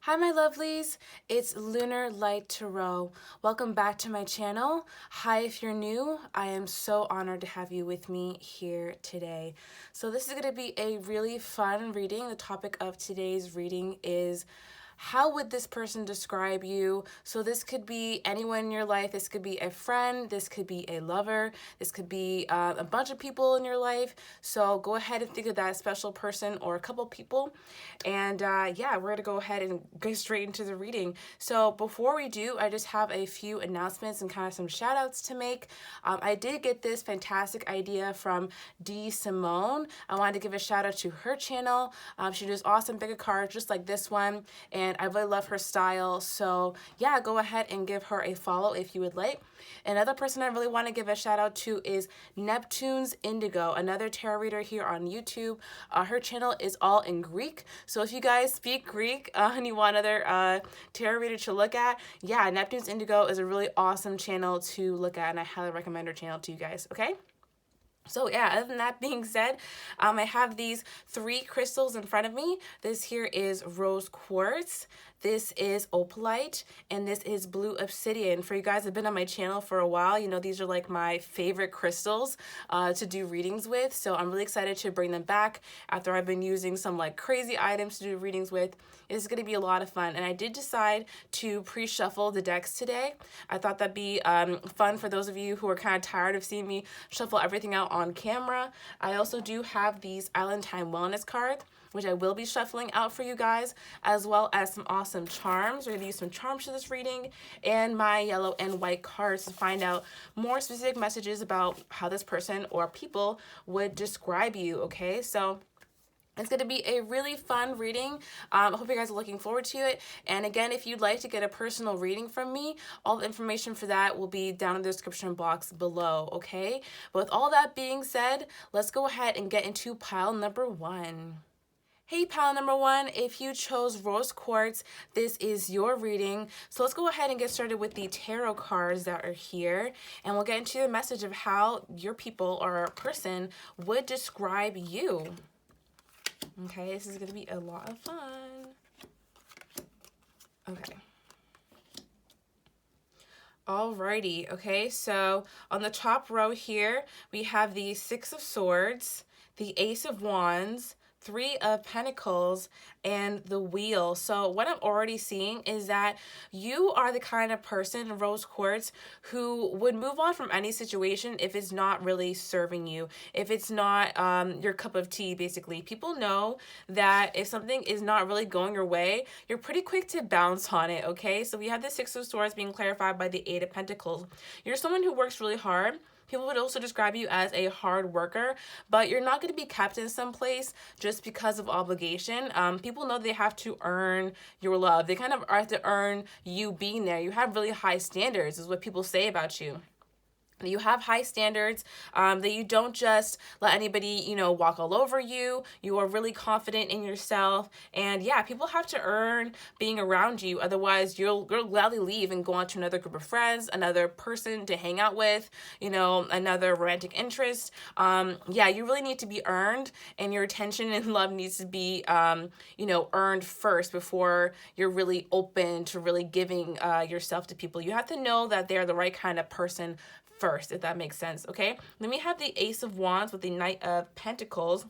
Hi my lovelies, it's Lunar Light Tarot. Welcome back to my channel. Hi if you're new, I am so honored to have you with me here today. So this is going to be a really fun reading. The topic of today's reading is how would this person describe you? So this could be anyone in your life. This could be a friend. This could be a lover. This could be a bunch of people in your life. So go ahead and think of that special person or a couple people. And yeah, we're going to go ahead and go straight into the reading. So before we do, I just have a few announcements and kind of some shout outs to make. I did get this fantastic idea from D. Simone. I wanted to give a shout out to her channel. She does awesome bigger cards just like this one. And I really love her style. So yeah, go ahead and give her a follow if you would like. Another person I really want to give a shout out to is Neptune's Indigo, another tarot reader here on YouTube. Her channel is all in Greek. So if you guys speak Greek and you want another tarot reader to look at, yeah, Neptune's Indigo is a really awesome channel to look at, and I highly recommend her channel to you guys, okay? So yeah, other than that being said, I have these three crystals in front of me. This here is rose quartz, this is opalite, and this is blue obsidian. For you guys that have been on my channel for a while, you know these are like my favorite crystals to do readings with. So I'm really excited to bring them back after I've been using some like crazy items to do readings with. It's going to be a lot of fun, and I did decide to pre-shuffle the decks today. I thought that'd be fun for those of you who are kind of tired of seeing me shuffle everything out on camera. I also do have these Island Time Wellness cards, which I will be shuffling out for you guys, as well as some awesome charms. We're going to use some charms for this reading, and my yellow and white cards to find out more specific messages about how this person or people would describe you, okay? So it's going to be a really fun reading. I hope you guys are looking forward to it. And again, if you'd like to get a personal reading from me, all the information for that will be down in the description box below, okay? But with all that being said, let's go ahead and get into pile number one. Hey pile number one, if you chose rose quartz, this is your reading. So let's go ahead and get started with the tarot cards that are here, and we'll get into the message of how your people or person would describe you. Okay, this is going to be a lot of fun. Okay. Alrighty, okay, so on the top row here, we have the Six of Swords, the Ace of Wands, Three of Pentacles, and the Wheel. So what I'm already seeing is that you are the kind of person, rose quartz, who would move on from any situation if it's not really serving you, if it's not your cup of tea, basically. People know that if something is not really going your way, you're pretty quick to bounce on it, okay? So we have the Six of Swords being clarified by the Eight of Pentacles. You're someone who works really hard. People would also describe you as a hard worker, but you're not going to be kept in some place just because of obligation. People know they have to earn your love. They kind of have to earn you being there. You have really high standards is what people say about you. You have high standards, that you don't just let anybody, you know, walk all over you. You are really confident in yourself. And yeah, people have to earn being around you. Otherwise, you'll gladly leave and go on to another group of friends, another person to hang out with, you know, another romantic interest. Yeah, you really need to be earned, and your attention and love needs to be, you know, earned first before you're really open to really giving yourself to people. You have to know that they're the right kind of person first, if that makes sense, okay? Then we have the Ace of Wands with the Knight of Pentacles.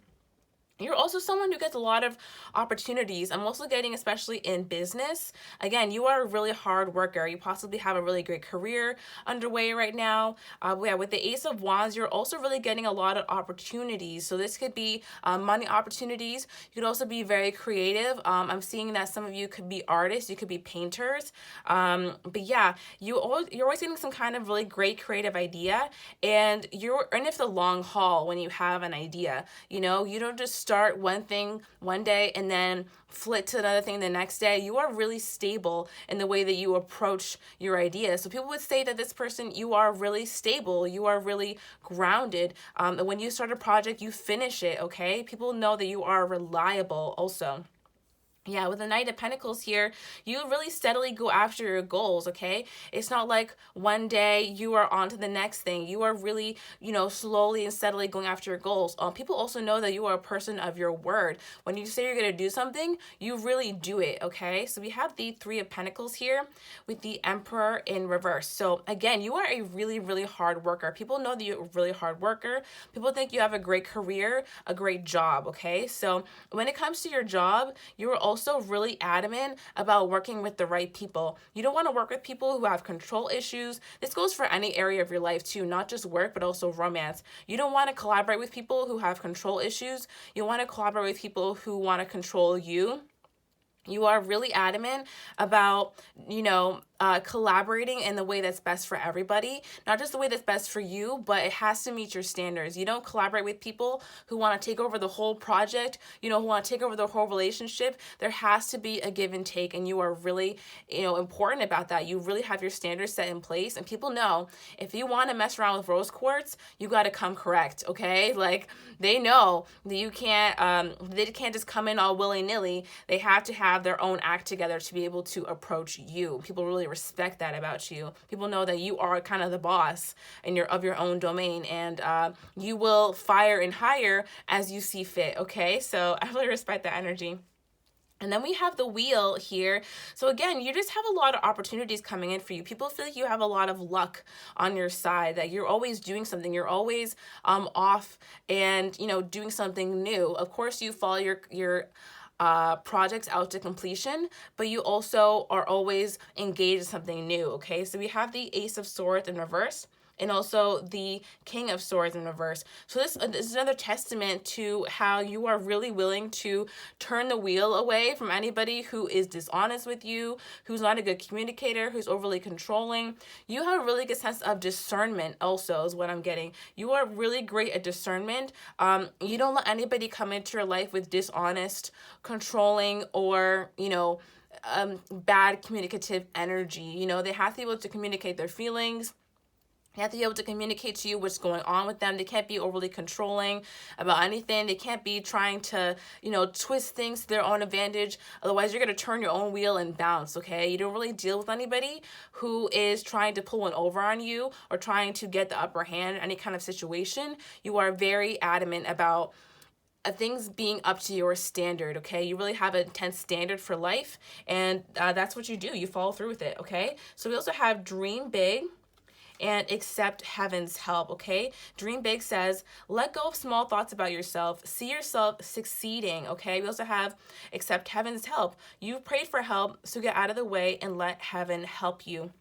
You're also someone who gets a lot of opportunities. I'm also getting, especially in business. Again, you are a really hard worker. You possibly have a really great career underway right now. Yeah, with the Ace of Wands, you're also really getting a lot of opportunities. So this could be money opportunities. You could also be very creative. I'm seeing that some of you could be artists. You could be painters. But yeah, you're always getting some kind of really great creative idea. And you're in it for the long haul when you have an idea. You know, you don't just start one thing one day and then flip to another thing the next day. You are really stable in the way that you approach your ideas. So people would say that this person, you are really stable, you are really grounded. And when you start a project, you finish it, okay? People know that you are reliable also. Yeah, with the Knight of Pentacles here, you really steadily go after your goals, okay? It's not like one day you are on to the next thing. You are really, slowly and steadily going after your goals. People also know that you are a person of your word. When you say you're going to do something, you really do it, okay? So we have the Three of Pentacles here with the Emperor in reverse. So again, you are a really, really hard worker. People know that you're a really hard worker. People think you have a great career, a great job, okay? So when it comes to your job, you are also really adamant about working with the right people. You don't want to work with people who have control issues. This goes for any area of your life too, not just work, but also romance. You don't want to collaborate with people who have control issues. You want to collaborate with people who want to control you. You are really adamant about, collaborating in the way that's best for everybody, not just the way that's best for you, but it has to meet your standards. You don't collaborate with people who want to take over the whole project, who want to take over the whole relationship. There has to be a give and take, and you are really, important about that. You really have your standards set in place, and people know if you want to mess around with rose quartz, you got to come correct, okay? Like, they know that you can't, they can't just come in all willy-nilly. They have to have their own act together to be able to approach you. People really respect that about you. People know that you are kind of the boss in your own domain, and you will fire and hire as you see fit, okay? So I really respect that energy. And then we have the Wheel here. So again, you just have a lot of opportunities coming in for you. People feel like you have a lot of luck on your side, that you're always doing something. You're always off and, doing something new. Of course, you follow your projects out to completion, but you also are always engaged in something new, okay? So we have the Ace of Swords in reverse, and also the King of Swords in reverse. So this is another testament to how you are really willing to turn the wheel away from anybody who is dishonest with you, who's not a good communicator, who's overly controlling. You have a really good sense of discernment also, is what I'm getting. You are really great at discernment. You don't let anybody come into your life with dishonest, controlling, or, bad communicative energy. They have to be able to communicate their feelings. They have to be able to communicate to you what's going on with them. They can't be overly controlling about anything. They can't be trying to, twist things to their own advantage. Otherwise, you're going to turn your own wheel and bounce, okay? You don't really deal with anybody who is trying to pull one over on you or trying to get the upper hand in any kind of situation. You are very adamant about things being up to your standard, okay? You really have an intense standard for life, and that's what you do. You follow through with it, okay? So we also have Dream Big and accept heaven's help, okay? Dream Big says, let go of small thoughts about yourself. See yourself succeeding, okay? We also have accept heaven's help. You've prayed for help, so get out of the way and let heaven help you.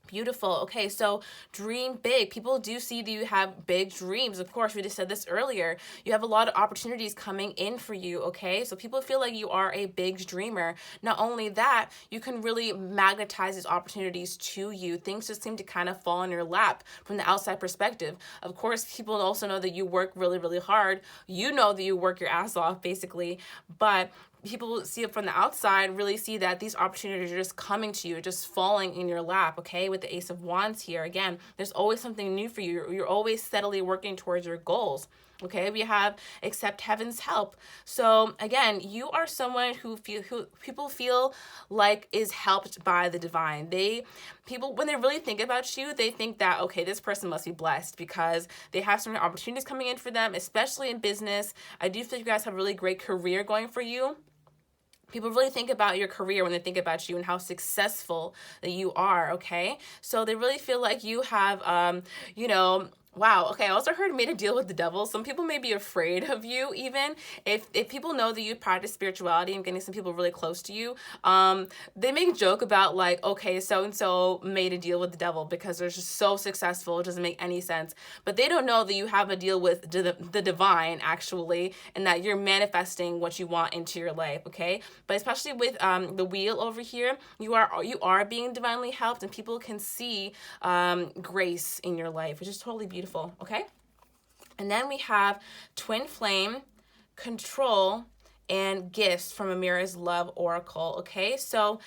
Beautiful. Okay, so dream big. People do see that you have big dreams. Of course, we just said this earlier. You have a lot of opportunities coming in for you, okay? So people feel like you are a big dreamer. Not only that, you can really magnetize these opportunities to you. Things just seem to kind of fall in your lap from the outside perspective. Of course, people also know that you work really, really hard. You know that you work your ass off, basically, but people see it from the outside, really see that these opportunities are just coming to you, just falling in your lap, okay? With the Ace of Wands here, again, there's always something new for you. You're always steadily working towards your goals, okay? We have accept heaven's help. So again, you are someone who people feel like is helped by the divine. People, when they really think about you, they think that, okay, this person must be blessed because they have some opportunities coming in for them, especially in business. I do feel you guys have a really great career going for you. People really think about your career when they think about you and how successful that you are, okay? So they really feel like you have, wow, okay, I also heard made a deal with the devil. Some people may be afraid of you even. If people know that you practice spirituality and getting some people really close to you, they make a joke about like, okay, so-and-so made a deal with the devil because they're just so successful, it doesn't make any sense. But they don't know that you have a deal with the divine, actually, and that you're manifesting what you want into your life, okay? But especially with the wheel over here, you are being divinely helped, and people can see grace in your life, which is totally beautiful. Okay, and then we have Twin Flame, Control, and gifts from Amira's Love Oracle, okay? So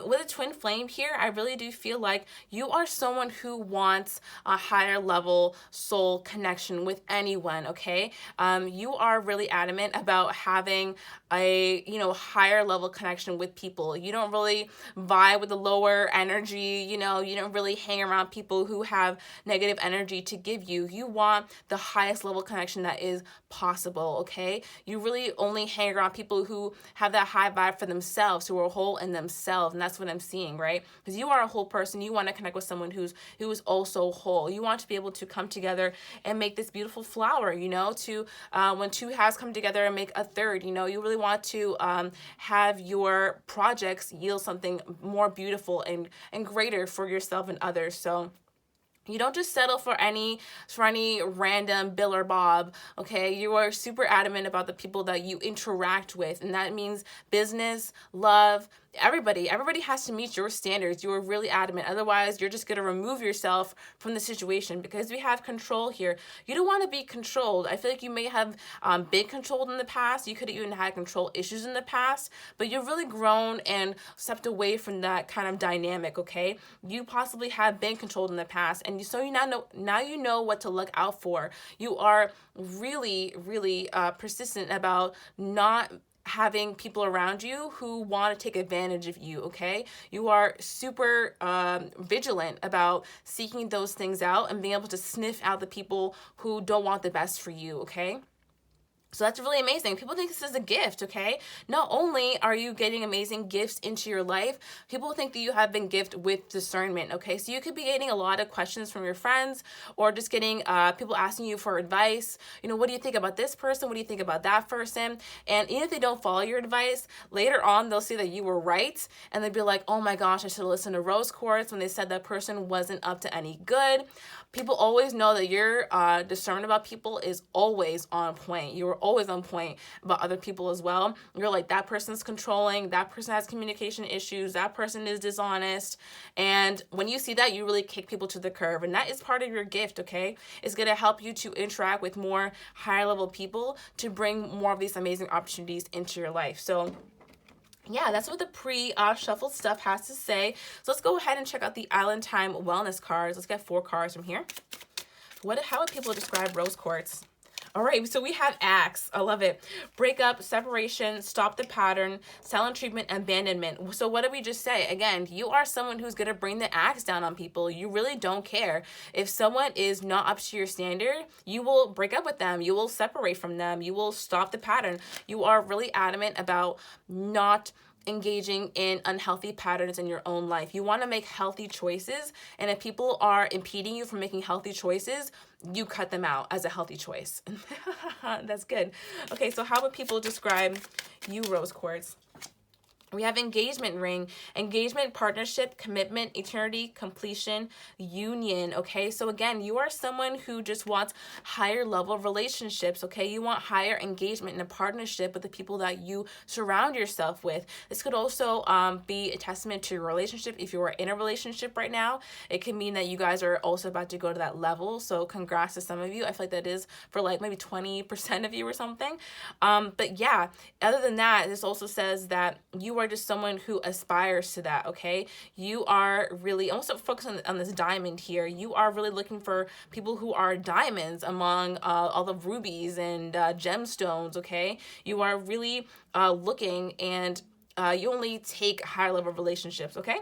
with a twin flame here, I really do feel like you are someone who wants a higher level soul connection with anyone, okay? You are really adamant about having a, you know, higher level connection with people. You don't really vibe with the lower energy, you know, you don't really hang around people who have negative energy to give you. You want the highest level connection that is possible, okay? You really only hang around people who have that high vibe for themselves, who are whole in themselves, and that's what I'm seeing, right? Because you are a whole person. You want to connect with someone who is also whole. You want to be able to come together and make this beautiful flower, you know, to when two halves come together and make a third, you know, you really want to have your projects yield something more beautiful and greater for yourself and others. So you don't just settle for any random Bill or Bob, okay? You are super adamant about the people that you interact with, and that means business, love, everybody has to meet your standards. You are really adamant. Otherwise, you're just going to remove yourself from the situation because we have control here. You don't want to be controlled. I feel like you may have been controlled in the past. You could have even had control issues in the past, but you've really grown and stepped away from that kind of dynamic, okay? You possibly have been controlled in the past, and so now you know what to look out for. You are really, really persistent about not having people around you who want to take advantage of you, okay? You are super vigilant about seeking those things out and being able to sniff out the people who don't want the best for you, okay? So that's really amazing. People think this is a gift, okay? Not only are you getting amazing gifts into your life, people think that you have been gifted with discernment, okay? So you could be getting a lot of questions from your friends or just getting people asking you for advice. You know, what do you think about this person? What do you think about that person? And even if they don't follow your advice, later on they'll see that you were right and they'll be like, oh my gosh, I should have listened to Rose Quartz when they said that person wasn't up to any good. People always know that your discernment about people is always on point. You're always on point about other people as well. You're like, that person's controlling, that person has communication issues, that person is dishonest. And when you see that, you really kick people to the curb. And that is part of your gift, okay? It's going to help you to interact with more higher level people to bring more of these amazing opportunities into your life. So yeah, that's what the pre-shuffled stuff has to say. So let's go ahead and check out the Island Time Wellness cards. Let's get 4 cards from here. How would people describe Rose Quartz? All right, so we have Axe. I love it. Breakup, separation, stop the pattern, silent treatment, abandonment. So what did we just say? Again, you are someone who's going to bring the axe down on people. You really don't care. If someone is not up to your standard, you will break up with them. You will separate from them. You will stop the pattern. You are really adamant about not engaging in unhealthy patterns in your own life. You want to make healthy choices, and if people are impeding you from making healthy choices, you cut them out as a healthy choice. That's good. Okay, so how would people describe you, Rose Quartz? We have engagement ring, engagement, partnership, commitment, eternity, completion, union, okay? So again, you are someone who just wants higher level relationships, okay? You want higher engagement and a partnership with the people that you surround yourself with. This could also be a testament to your relationship. If you are in a relationship right now, it can mean that you guys are also about to go to that level. So congrats to some of you. I feel like that is for like maybe 20% of you or something. But yeah, other than that, this also says that you are just someone who aspires to that, okay? You are really, also focus on this diamond here. You are really looking for people who are diamonds among all the rubies and gemstones, okay? You are really looking, and you only take higher level relationships, okay?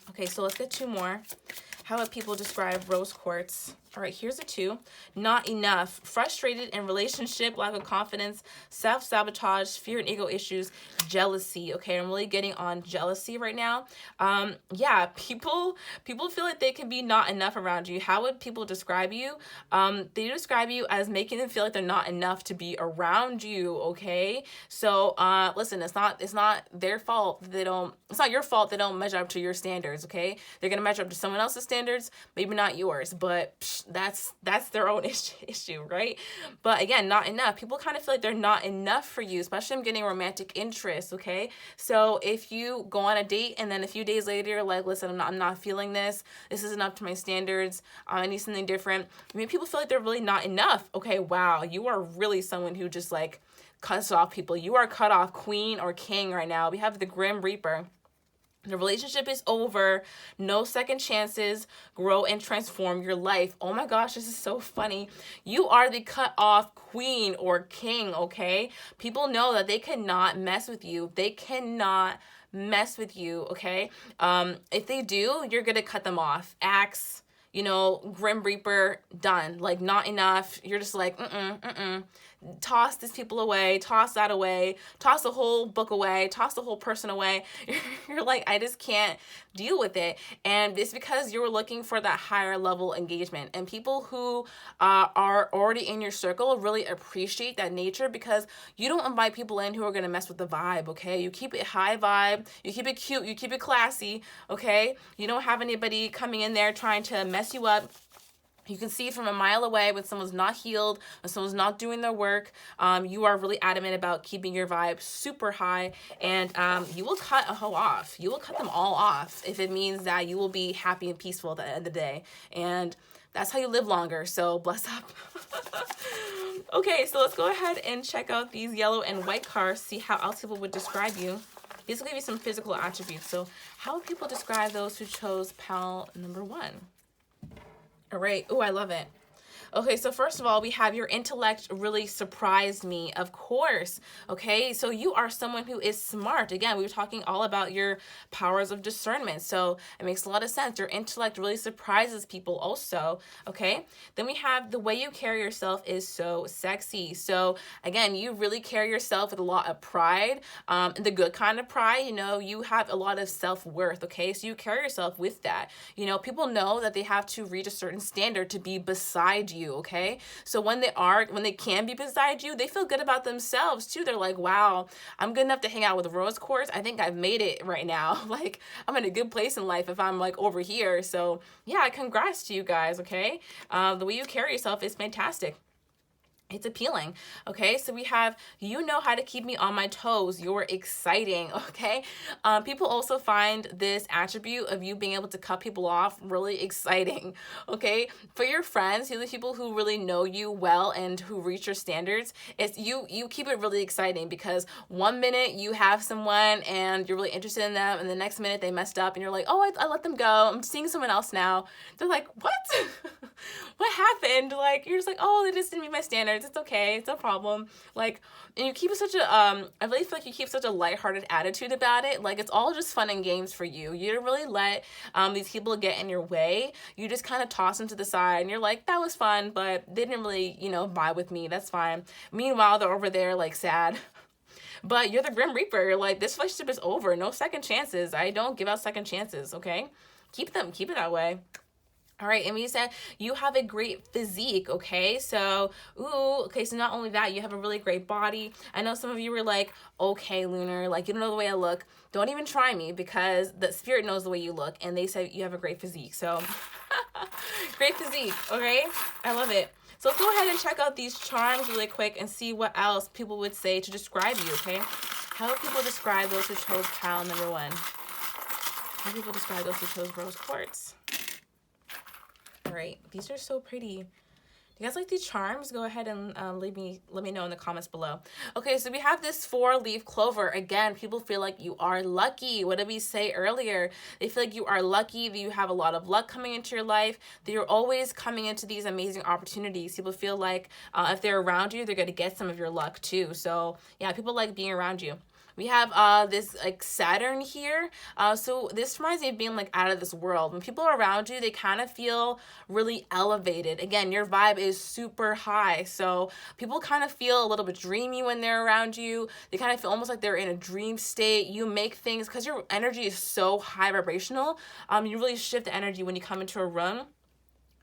Okay, so let's get 2 more. How would people describe Rose Quartz? All right, here's a 2. Not enough. Frustrated in relationship, lack of confidence, self-sabotage, fear and ego issues, jealousy. Okay, I'm really getting on jealousy right now. Yeah, people feel like they can be not enough around you. How would people describe you? They describe you as making them feel like they're not enough to be around you, okay? So, listen, it's not their fault that they don't, it's not your fault they don't measure up to your standards, okay? They're going to measure up to someone else's standards, maybe not yours, but that's their own issue, right? But again, not enough. People kind of feel like they're not enough for you, especially I'm getting romantic interest, okay? So if you go on a date and then a few days later you're like, listen, I'm not feeling this. This isn't up to my standards. I need something different. I mean, people feel like they're really not enough. Okay, wow, you are really someone who just like cuts off people. You are cut off, queen or king right now. We have the Grim Reaper. The relationship is over. No second chances. Grow and transform your life. Oh my gosh, this is so funny. You are the cut off queen or king, okay? People know that they cannot mess with you. They cannot mess with you, okay? If they do, you're gonna cut them off. Axe, you know, Grim Reaper, done. Like, not enough. You're just like, toss these people away, toss that away, toss the whole book away, toss the whole person away. You're like, I just can't deal with it. And it's because you're looking for that higher level engagement. And people who are already in your circle really appreciate that nature, because you don't invite people in who are going to mess with the vibe, okay? You keep it high vibe, you keep it cute, you keep it classy, okay? You don't have anybody coming in there trying to mess you up. You can see from a mile away when someone's not healed, when someone's not doing their work. You are really adamant about keeping your vibe super high, and you will cut a hoe off. You will cut them all off if it means that you will be happy and peaceful at the end of the day. And that's how you live longer, so bless up. Okay, so let's go ahead and check out these yellow and white cards, see how else people would describe you. These will give you some physical attributes. So how would people describe those who chose pile number 1? All right. Oh, I love it. Okay, so first of all, we have your intellect really surprised me, of course. Okay, so you are someone who is smart. Again, we were talking all about your powers of discernment, so it makes a lot of sense. Your intellect really surprises people also, okay? Then we have the way you carry yourself is so sexy. So again, you really carry yourself with a lot of pride, the good kind of pride. You know, you have a lot of self-worth, okay? So you carry yourself with that. You know, people know that they have to reach a certain standard to be beside you, okay? So when they can be beside you, they feel good about themselves too. They're like, wow, I'm good enough to hang out with Rose Quartz. I think I've made it right now. Like, I'm in a good place in life if I'm like over here. So yeah, congrats to you guys, okay? The way you carry yourself is fantastic. It's appealing, okay? So we have, you know how to keep me on my toes. You're exciting, okay? People also find this attribute of you being able to cut people off really exciting, okay? For your friends, the people who really know you well and who reach your standards, it's you keep it really exciting, because one minute you have someone and you're really interested in them, and the next minute they messed up and you're like, oh, I let them go. I'm seeing someone else now. They're like, what? What happened? Like, you're just like, oh, they just didn't meet my standards. It's okay. It's no problem. Like, and you keep such a, I really feel like you keep such a lighthearted attitude about it. Like, it's all just fun and games for you. You don't really let these people get in your way. You just kind of toss them to the side and you're like, that was fun, but they didn't really, you know, vibe with me. That's fine. Meanwhile, they're over there like sad. But you're the Grim Reaper. You're like, this relationship is over. No second chances. I don't give out second chances, okay? Keep it that way. All right, and we said you have a great physique, okay? So, so not only that, you have a really great body. I know some of you were like, okay, Lunar, like, you don't know the way I look. Don't even try me, because the spirit knows the way you look, and they said you have a great physique. So, great physique, okay? I love it. So let's go ahead and check out these charms really quick and see what else people would say to describe you, okay? How do people describe those who chose pile number 1? How do people describe those who chose Rose Quartz? All right, these are so pretty. Do you guys like these charms? Go ahead and let me know in the comments below. Okay, so we have this 4-leaf clover. Again, people feel like you are lucky. What did we say earlier? They feel like you are lucky, that you have a lot of luck coming into your life, that you're always coming into these amazing opportunities. People feel like if they're around you, they're going to get some of your luck too. So yeah, people like being around you. We have this like Saturn here. So this reminds me of being like out of this world. When people are around you, they kind of feel really elevated. Again, your vibe is super high. So people kind of feel a little bit dreamy when they're around you. They kind of feel almost like they're in a dream state. You make things, because your energy is so high vibrational, you really shift the energy when you come into a room.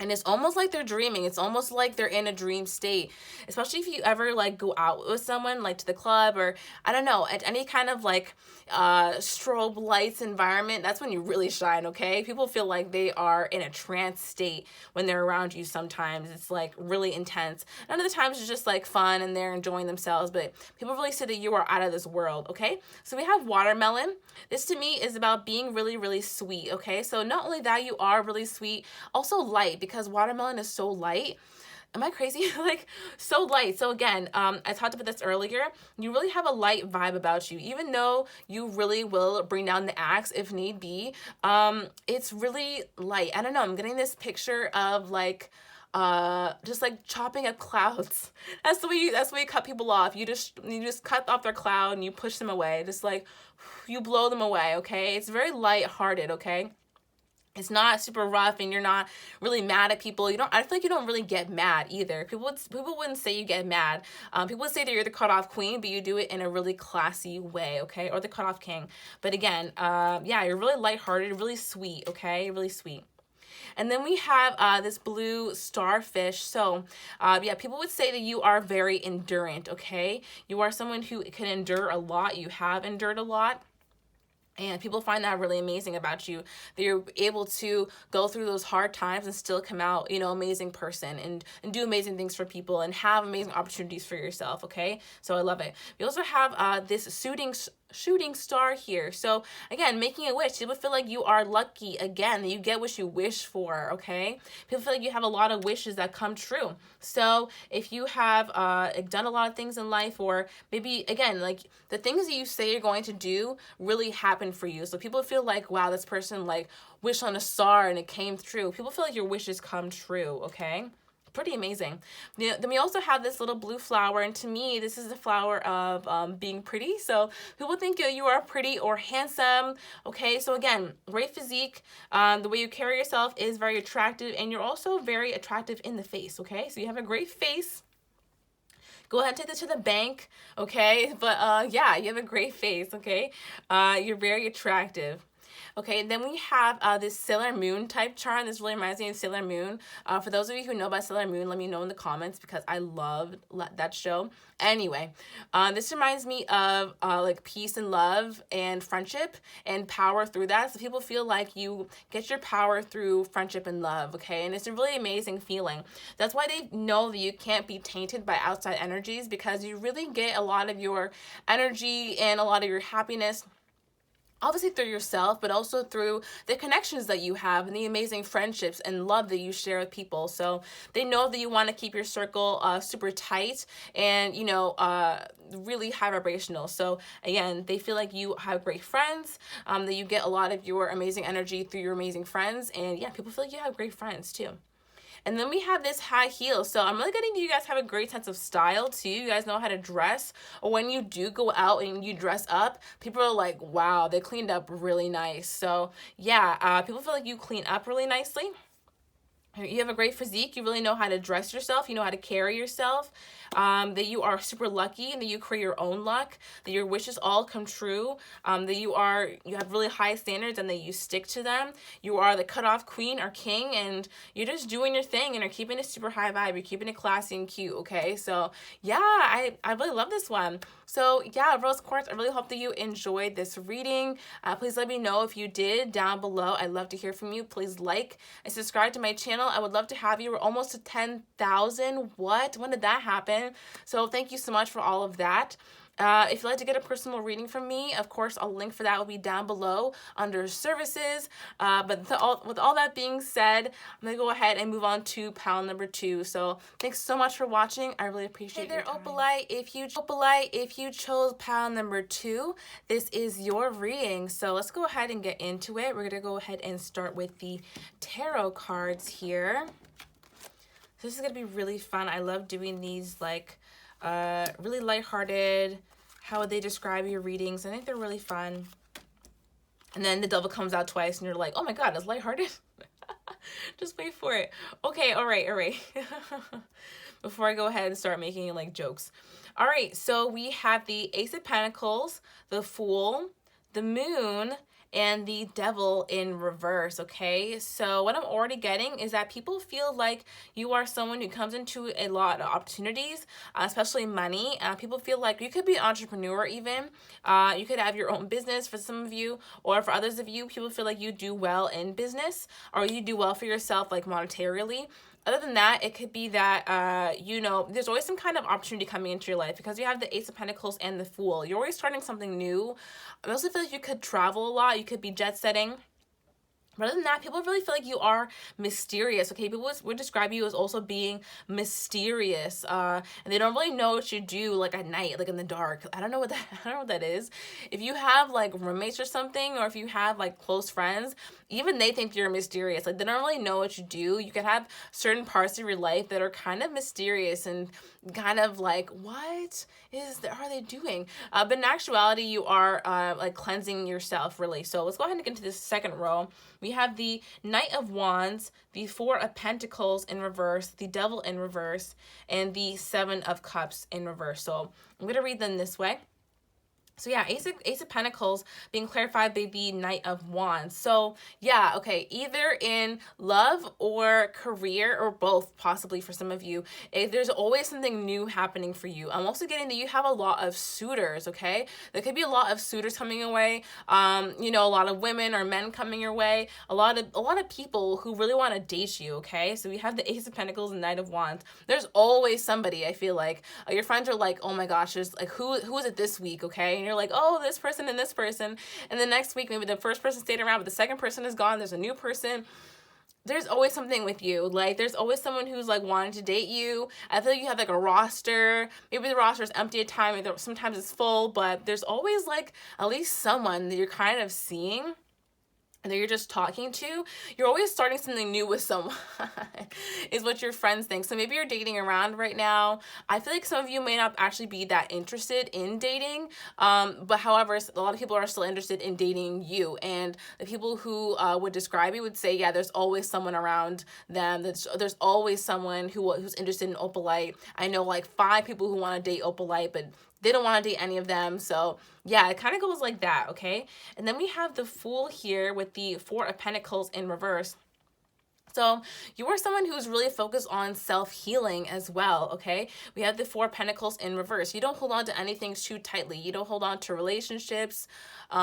And it's almost like they're dreaming. It's almost like they're in a dream state, especially if you ever like go out with someone, like to the club, or I don't know, at any kind of like strobe lights environment. That's when you really shine, okay? People feel like they are in a trance state when they're around you. Sometimes it's like really intense. None of the times it's just like fun and they're enjoying themselves, but people really say that you are out of this world, okay? So we have watermelon. This to me is about being really, really sweet, okay? So not only that, you are really sweet, also light, because watermelon is so light. am I crazy? Like, so light. So again, I talked about this earlier. You really have a light vibe about you, even though you really will bring down the axe if need be. It's really light. I don't know. I'm getting this picture of like, just like chopping up clouds. That's the way you cut people off. You just cut off their cloud and you push them away. Just like you blow them away. Okay. It's very light-hearted. Okay. It's not super rough, and you're not really mad at people. I feel like you don't really get mad either. People wouldn't say you get mad. People would say that you're the cutoff queen, but you do it in a really classy way, okay? Or the cutoff king. But again, yeah, you're really lighthearted, really sweet, okay? Really sweet. And then we have this blue starfish. So, yeah, people would say that you are very endurant, okay? You are someone who can endure a lot. You have endured a lot. And people find that really amazing about you, that you're able to go through those hard times and still come out, you know, amazing person and do amazing things for people and have amazing opportunities for yourself, okay? So I love it. We also have this shooting star here. So again, making a wish. People feel like you are lucky again, that you get what you wish for, okay? People feel like you have a lot of wishes that come true. So if you have done a lot of things in life, or maybe again, like the things that you say you're going to do really happen for you. So people feel like, wow, this person like wished on a star and it came true. People feel like your wishes come true, okay? Pretty amazing. Then we also have this little blue flower, and to me, this is the flower of being pretty. So people think you are pretty or handsome. Okay, so again, great physique. The way you carry yourself is very attractive, and you're also very attractive in the face. Okay, so you have a great face. Go ahead and take this to the bank, okay? But yeah, you have a great face, okay? You're very attractive. Okay, and then we have this Sailor Moon type charm. This really reminds me of Sailor Moon. For those of you who know about Sailor Moon, let me know in the comments because I love that show. Anyway, this reminds me of like peace and love and friendship and power through that. So people feel like you get your power through friendship and love, okay? And it's a really amazing feeling. That's why they know that you can't be tainted by outside energies, because you really get a lot of your energy and a lot of your happiness obviously through yourself, but also through the connections that you have and the amazing friendships and love that you share with people. So they know that you want to keep your circle super tight and, you know, really high vibrational. So again, they feel like you have great friends, that you get a lot of your amazing energy through your amazing friends. And yeah, people feel like you have great friends too. And then we have this high heel. So I'm really getting you guys have a great sense of style too. You guys know how to dress. Or when you do go out and you dress up, people are like, wow, they cleaned up really nice. So yeah, people feel like you clean up really nicely. You have a great physique. You really know how to dress yourself. You know how to carry yourself. That you are super lucky and that you create your own luck. That your wishes all come true. That you have really high standards and that you stick to them. You are the cutoff queen or king, and you're just doing your thing and you're keeping it super high vibe. You're keeping it classy and cute. Okay, so yeah, I really love this one. So yeah, Rose Quartz, I really hope that you enjoyed this reading. Please let me know if you did down below. I'd love to hear from you. Please like and subscribe to my channel. I would love to have you. We're almost to 10,000. What? When did that happen? So thank you so much for all of that. If you'd like to get a personal reading from me, of course, a link for that will be down below under services. With all that being said, I'm going to go ahead and move on to pile number 2. So thanks so much for watching. I really appreciate it. Hey there, Opalite. If you chose pile number 2, this is your reading. So let's go ahead and get into it. We're going to go ahead and start with the tarot cards here. This is going to be really fun. I love doing these like really lighthearted, how would they describe your readings? I think they're really fun. And then the devil comes out twice and you're like, oh my god, it's lighthearted. Just wait for it. Okay, all right. Before I go ahead and start making like jokes. All right, so we have the Ace of Pentacles, the Fool, the Moon, and the Devil in reverse, okay? So what I'm already getting is that people feel like you are someone who comes into a lot of opportunities, especially money. People feel like you could be an entrepreneur even. You could have your own business for some of you, or for others of you, people feel like you do well in business, or you do well for yourself like monetarily. Other than that, it could be that, you know, there's always some kind of opportunity coming into your life because you have the Ace of Pentacles and the Fool. You're always starting something new. I also feel like you could travel a lot. You could be jet setting. But other than that, people really feel like you are mysterious, okay? People would describe you as also being mysterious, and they don't really know what you do, like, at night, like, in the dark. I don't know what that, I don't know what that is. If you have, like, roommates or something, or if you have, like, close friends, even they think you're mysterious. Like, they don't really know what you do. You can have certain parts of your life that are kind of mysterious and kind of like, are they doing? But in actuality, you are, like, cleansing yourself, really. So let's go ahead and get into this second row. We have the Knight of Wands, the Four of Pentacles in reverse, the Devil in reverse, and the Seven of Cups in reverse. So I'm going to read them this way. So yeah, Ace of Pentacles being clarified by the Knight of Wands. So yeah, okay, either in love or career, or both possibly for some of you, there's always something new happening for you. I'm also getting that you have a lot of suitors, okay? There could be a lot of suitors coming your way, you know, a lot of women or men coming your way, a lot of people who really want to date you, okay? So we have the Ace of Pentacles and Knight of Wands. There's always somebody, I feel like. Your friends are like, oh my gosh, there's like, who is it this week, okay? And you're like, oh, this person and this person. And the next week, maybe the first person stayed around, but the second person is gone. There's a new person. There's always something with you. Like, there's always someone who's like wanting to date you. I feel like you have like a roster. Maybe the roster is empty at times. Sometimes it's full, but there's always like at least someone that you're kind of seeing, that you're just talking to. You're always starting something new with someone is what your friends think. So maybe you're dating around right now. I feel like some of you may not actually be that interested in dating, but however, a lot of people are still interested in dating you. And the people who would describe you would say, yeah, there's always someone around them. There's always someone who's interested in Opalite. I know like 5 people who want to date Opalite, but they don't want to date any of them. So yeah, it kind of goes like that, okay? And then we have the Fool here with the Four of Pentacles in reverse. So you are someone who's really focused on self-healing as well, okay? We have the Four of Pentacles in reverse. You don't hold on to anything too tightly. You don't hold on to relationships. You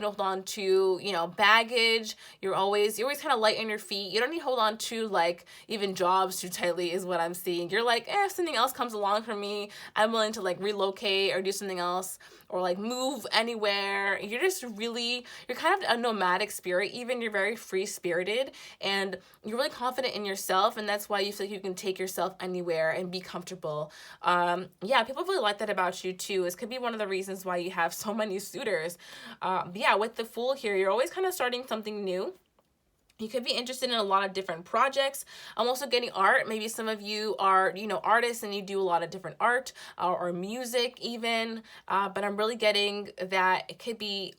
don't hold on to, you know, baggage. You're always kind of light on your feet. You don't need to hold on to, like, even jobs too tightly is what I'm seeing. You're like, if something else comes along for me, I'm willing to, like, relocate or do something else, or like move anywhere. You're kind of a nomadic spirit. Even you're very free spirited, and you're really confident in yourself, and that's why you feel like you can take yourself anywhere and be comfortable. Yeah, people really like that about you too. This could be one of the reasons why you have so many suitors. But yeah, with the Fool here, you're always kind of starting something new. You could be interested in a lot of different projects. I'm also getting art. Maybe some of you are, you know, artists and you do a lot of different art, or music even. But I'm really getting that it could be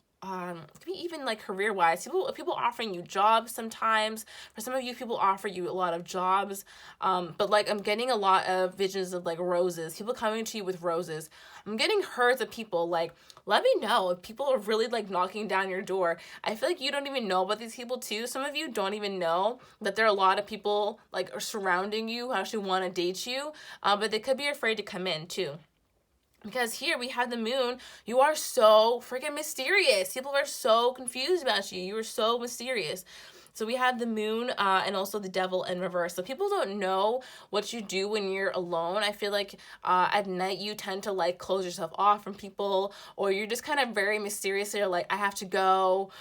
even like career-wise. People offering you jobs sometimes. For some of you, people offer you a lot of jobs. But like I'm getting a lot of visions of like roses. People coming to you with roses. I'm getting herds of people. Like, let me know if people are really like knocking down your door. I feel like you don't even know about these people too. Some of you don't even know that there are a lot of people like surrounding you who actually want to date you. But they could be afraid to come in too. Because here we have the Moon. You are so freaking mysterious. People are so confused about you. You are so mysterious. So we have the Moon and also the Devil in reverse. So people don't know what you do when you're alone. I feel like at night you tend to like close yourself off from people, or you're just kind of very mysterious. You're like, I have to go.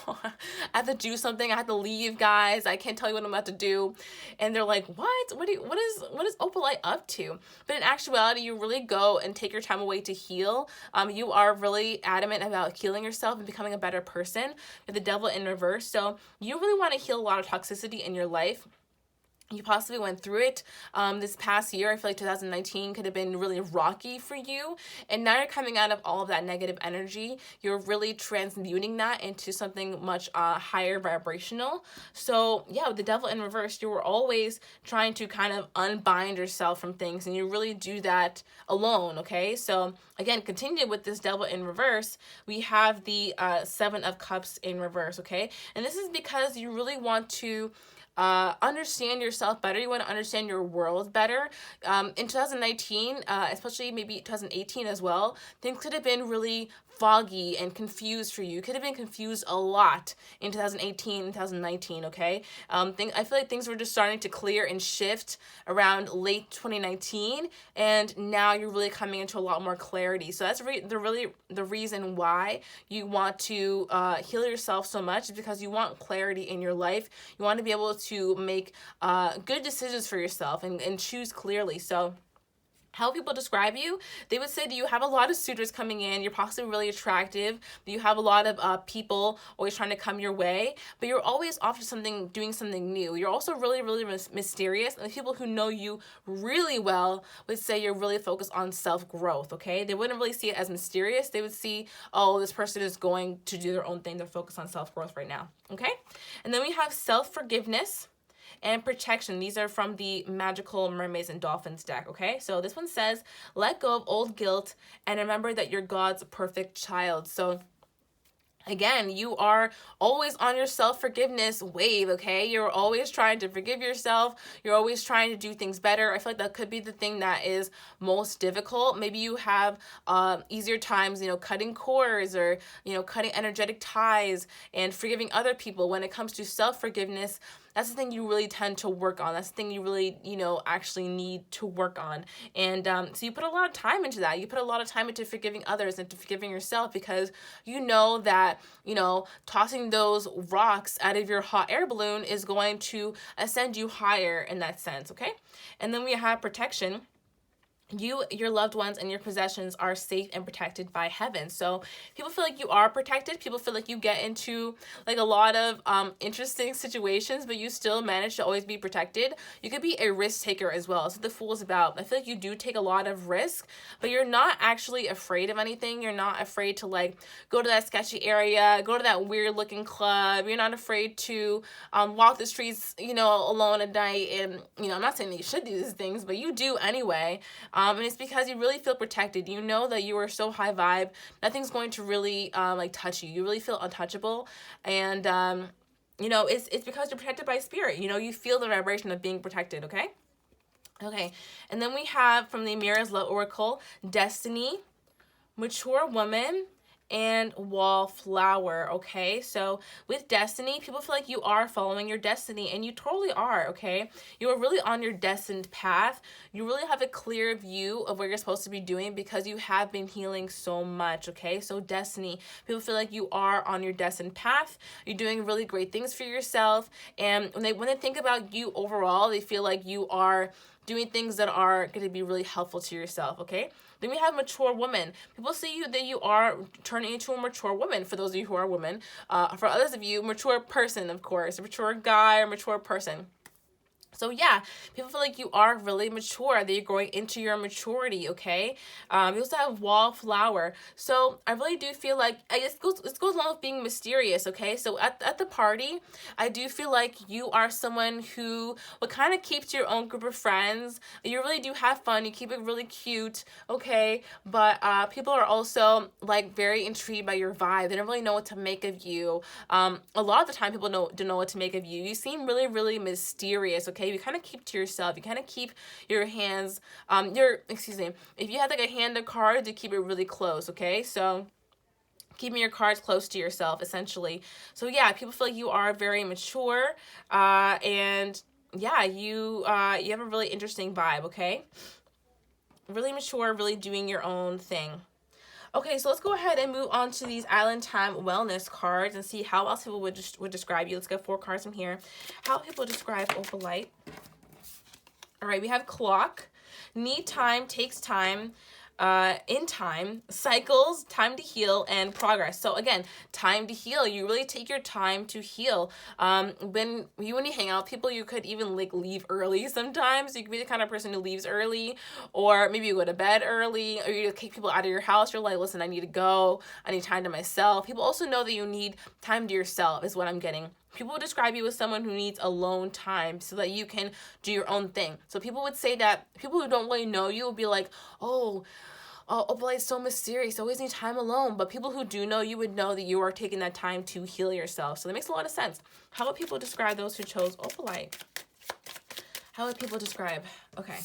I have to do something. I have to leave, guys. I can't tell you what I'm about to do. And they're like, what? What is Opalite up to? But in actuality, you really go and take your time away to heal. You are really adamant about healing yourself and becoming a better person with the Devil in reverse. So you really want to heal a lot of toxicity in your life. You possibly went through it this past year. I feel like 2019 could have been really rocky for you. And now you're coming out of all of that negative energy. You're really transmuting that into something much higher vibrational. So yeah, with the Devil in reverse, you were always trying to kind of unbind yourself from things. And you really do that alone, okay? So again, continue with this Devil in reverse. We have the Seven of Cups in reverse, okay? And this is because you really want to understand yourself better. You want to understand your world better. In 2019, especially maybe 2018 as well, things could have been really foggy and confused for you. You could have been confused a lot in 2018 and 2019, okay? I feel like things were just starting to clear and shift around late 2019, and now you're really coming into a lot more clarity. So that's the reason why you want to heal yourself so much, is because you want clarity in your life. You want to be able to make good decisions for yourself and choose clearly. So how people describe you, they would say that you have a lot of suitors coming in, you're possibly really attractive, that you have a lot of people always trying to come your way, but you're always off to something, doing something new. You're also really, really mysterious, and the people who know you really well would say you're really focused on self-growth, okay? They wouldn't really see it as mysterious. They would see, oh, this person is going to do their own thing. They're focused on self-growth right now, okay? And then we have self-forgiveness and protection. These are from the Magical Mermaids and Dolphins deck, okay? So this one says, let go of old guilt and remember that you're God's perfect child. So again, you are always on your self-forgiveness wave, okay? You're always trying to forgive yourself. You're always trying to do things better. I feel like that could be the thing that is most difficult. Maybe you have easier times, cutting cords or, cutting energetic ties and forgiving other people. When it comes to self-forgiveness, that's the thing you really tend to work on. That's the thing you really, actually need to work on. And so you put a lot of time into that. You put a lot of time into forgiving others and to forgiving yourself, because you know that, tossing those rocks out of your hot air balloon is going to ascend you higher in that sense, okay? And then we have protection. You, your loved ones, and your possessions are safe and protected by heaven. So people feel like you are protected. People feel like you get into like a lot of interesting situations, but you still manage to always be protected. You could be a risk taker as well. That's what the Fool is about. I feel like you do take a lot of risk, but you're not actually afraid of anything. You're not afraid to like go to that sketchy area, go to that weird looking club. You're not afraid to walk the streets, alone at night. And, I'm not saying that you should do these things, but you do anyway. And it's because you really feel protected. You know that you are so high vibe. Nothing's going to really touch you. You really feel untouchable. And, it's because you're protected by spirit. You feel the vibration of being protected, okay? Okay. And then we have from the Mirror's Love Oracle, Destiny, Mature Woman, and Wallflower, okay? So with Destiny, people feel like you are following your destiny, and you totally are, okay? You are really on your destined path. You really have a clear view of what you're supposed to be doing because you have been healing so much, okay? So Destiny, people feel like you are on your destined path. You're doing really great things for yourself, and when they think about you overall, they feel like you are doing things that are going to be really helpful to yourself, okay? Then we have Mature Woman. People see you that you are turning into a mature woman, for those of you who are women. For others of you, mature person, of course. A mature guy or mature person. So yeah, people feel like you are really mature, that you're growing into your maturity, okay? You also have Wallflower. So I really do feel like, this goes along with being mysterious, okay? So at the party, I do feel like you are someone who will kind of keep to your own group of friends. You really do have fun. You keep it really cute, okay? But people are also like very intrigued by your vibe. They don't really know what to make of you. A lot of the time, people don't know what to make of you. You seem really, really mysterious, okay? You kind of keep to yourself. You kind of keep your hands, if you had like a hand of cards, you keep it really close, okay? So keeping your cards close to yourself, essentially. So yeah, people feel like you are very mature, and yeah, you have a really interesting vibe, okay? Really mature, really doing your own thing. Okay, so let's go ahead and move on to these Island Time Wellness cards and see how else people would describe you. Let's get 4 cards from here. How people describe Opalite. All right, we have Clock. Need time, takes time, in time, cycles, time to heal, and progress. So again, time to heal. You really take your time to heal. When you hang out with people, you could even like leave early sometimes. You could be the kind of person who leaves early, or maybe you go to bed early, or you kick people out of your house. You're like, listen, I need to go. I need time to myself. People also know that you need time to yourself, is what I'm getting. People would describe you as someone who needs alone time so that you can do your own thing. So people would say that people who don't really know you will be like, oh, oh, Opalite's so mysterious, always need time alone. But people who do know you would know that you are taking that time to heal yourself. So that makes a lot of sense. How would people describe those who chose Opalite? How would people describe? Okay.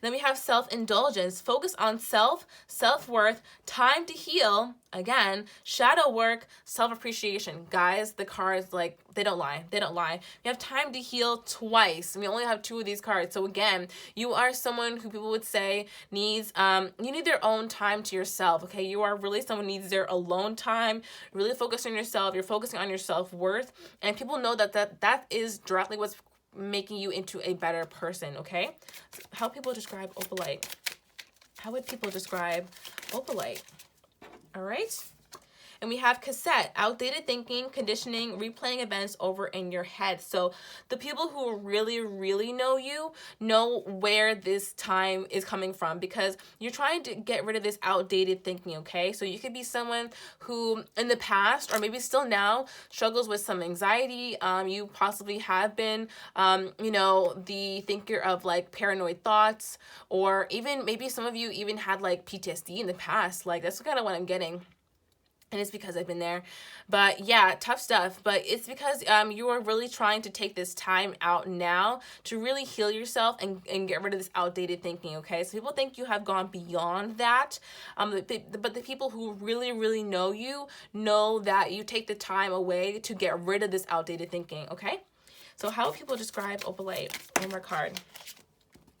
Then we have self-indulgence. Focus on self-worth, time to heal. Again, shadow work, self-appreciation. Guys, the cards, like, they don't lie. They don't lie. We have time to heal twice. We only have 2 of these cards. So again, you are someone who people would say needs, you need their own time to yourself, okay? You are really someone who needs their alone time. Really focus on yourself. You're focusing on your self-worth. And people know that is directly what's making you into a better person, okay? How people describe Opalite? How would people describe Opalite? All right. And we have cassette, outdated thinking, conditioning, replaying events over in your head. So the people who really, really know you know where this time is coming from, because you're trying to get rid of this outdated thinking, okay? So you could be someone who in the past, or maybe still now, struggles with some anxiety. You possibly have been, you know, the thinker of like paranoid thoughts, or even maybe some of you even had like PTSD in the past. Like, that's kind of what I'm getting. And it's because I've been there. But yeah, tough stuff. But it's because you are really trying to take this time out now to really heal yourself and get rid of this outdated thinking, okay? So people think you have gone beyond that. But the people who really, really know you know that you take the time away to get rid of this outdated thinking, okay? So how people describe Opalite? One more card.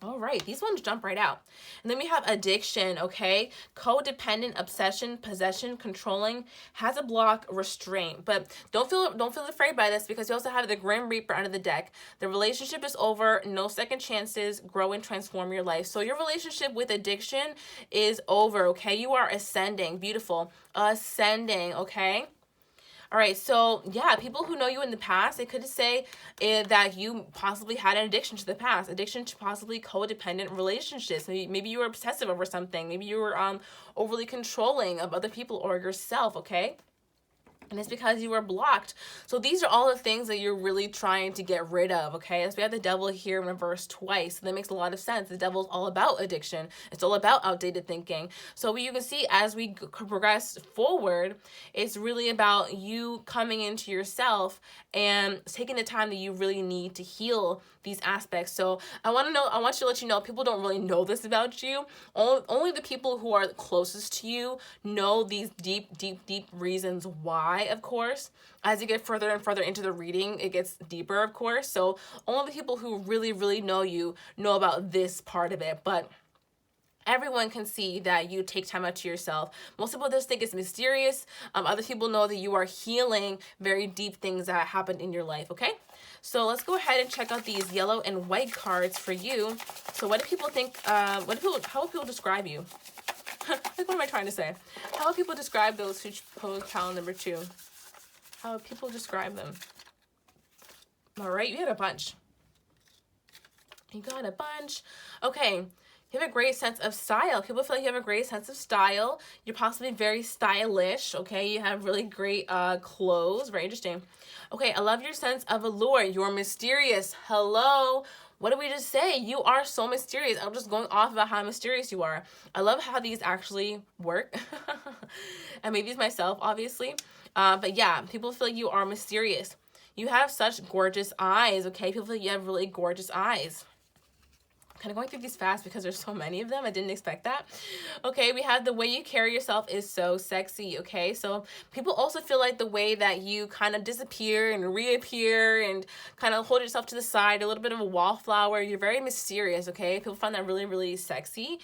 All right, these ones jump right out. And then we have addiction, okay? Codependent, obsession, possession, controlling, has a block, restraint. But don't feel afraid by this, because you also have the Grim Reaper under the deck. The relationship is over, no second chances, grow and transform your life. So your relationship with addiction is over, okay? You are ascending, beautiful, ascending, okay? All right, so yeah, people who know you in the past, they could say that you possibly had an addiction to the past, addiction to possibly codependent relationships. Maybe you were obsessive over something. Maybe you were overly controlling of other people or yourself, okay? And it's because you were blocked. So these are all the things that you're really trying to get rid of, okay? As we have the devil here in reverse twice. So that makes a lot of sense. The devil's all about addiction. It's all about outdated thinking. So what you can see as we progress forward, it's really about you coming into yourself and taking the time that you really need to heal these aspects. So I want you to let you know, people don't really know this about you. Only the people who are closest to you know these deep, deep, deep reasons why, of course. As you get further and further into the reading, it gets deeper, of course. So only the people who really, really know you know about this part of it. But everyone can see that you take time out to yourself. Most people just think it's mysterious. Other people know that you are healing very deep things that happened in your life, okay? So let's go ahead and check out these yellow and white cards for you. So what do people think, how would people describe you? Like, what am I trying to say? How would people describe those who chose pile number 2? How would people describe them? All right, you had a bunch. You got a bunch. Okay. You have a great sense of style. People feel like you have a great sense of style. You're possibly very stylish, okay? You have really great clothes. Very interesting. Okay, I love your sense of allure. You're mysterious. Hello. What did we just say? You are so mysterious. I'm just going off about how mysterious you are. I love how these actually work. I made these myself, obviously. But yeah, people feel like you are mysterious. You have such gorgeous eyes, okay? People feel like you have really gorgeous eyes. Kind of going through these fast because there's so many of them. I didn't expect that. Okay, we have the way you carry yourself is so sexy, okay? So people also feel like the way that you kind of disappear and reappear and kind of hold yourself to the side, a little bit of a wallflower. You're very mysterious, okay? People find that really, really sexy.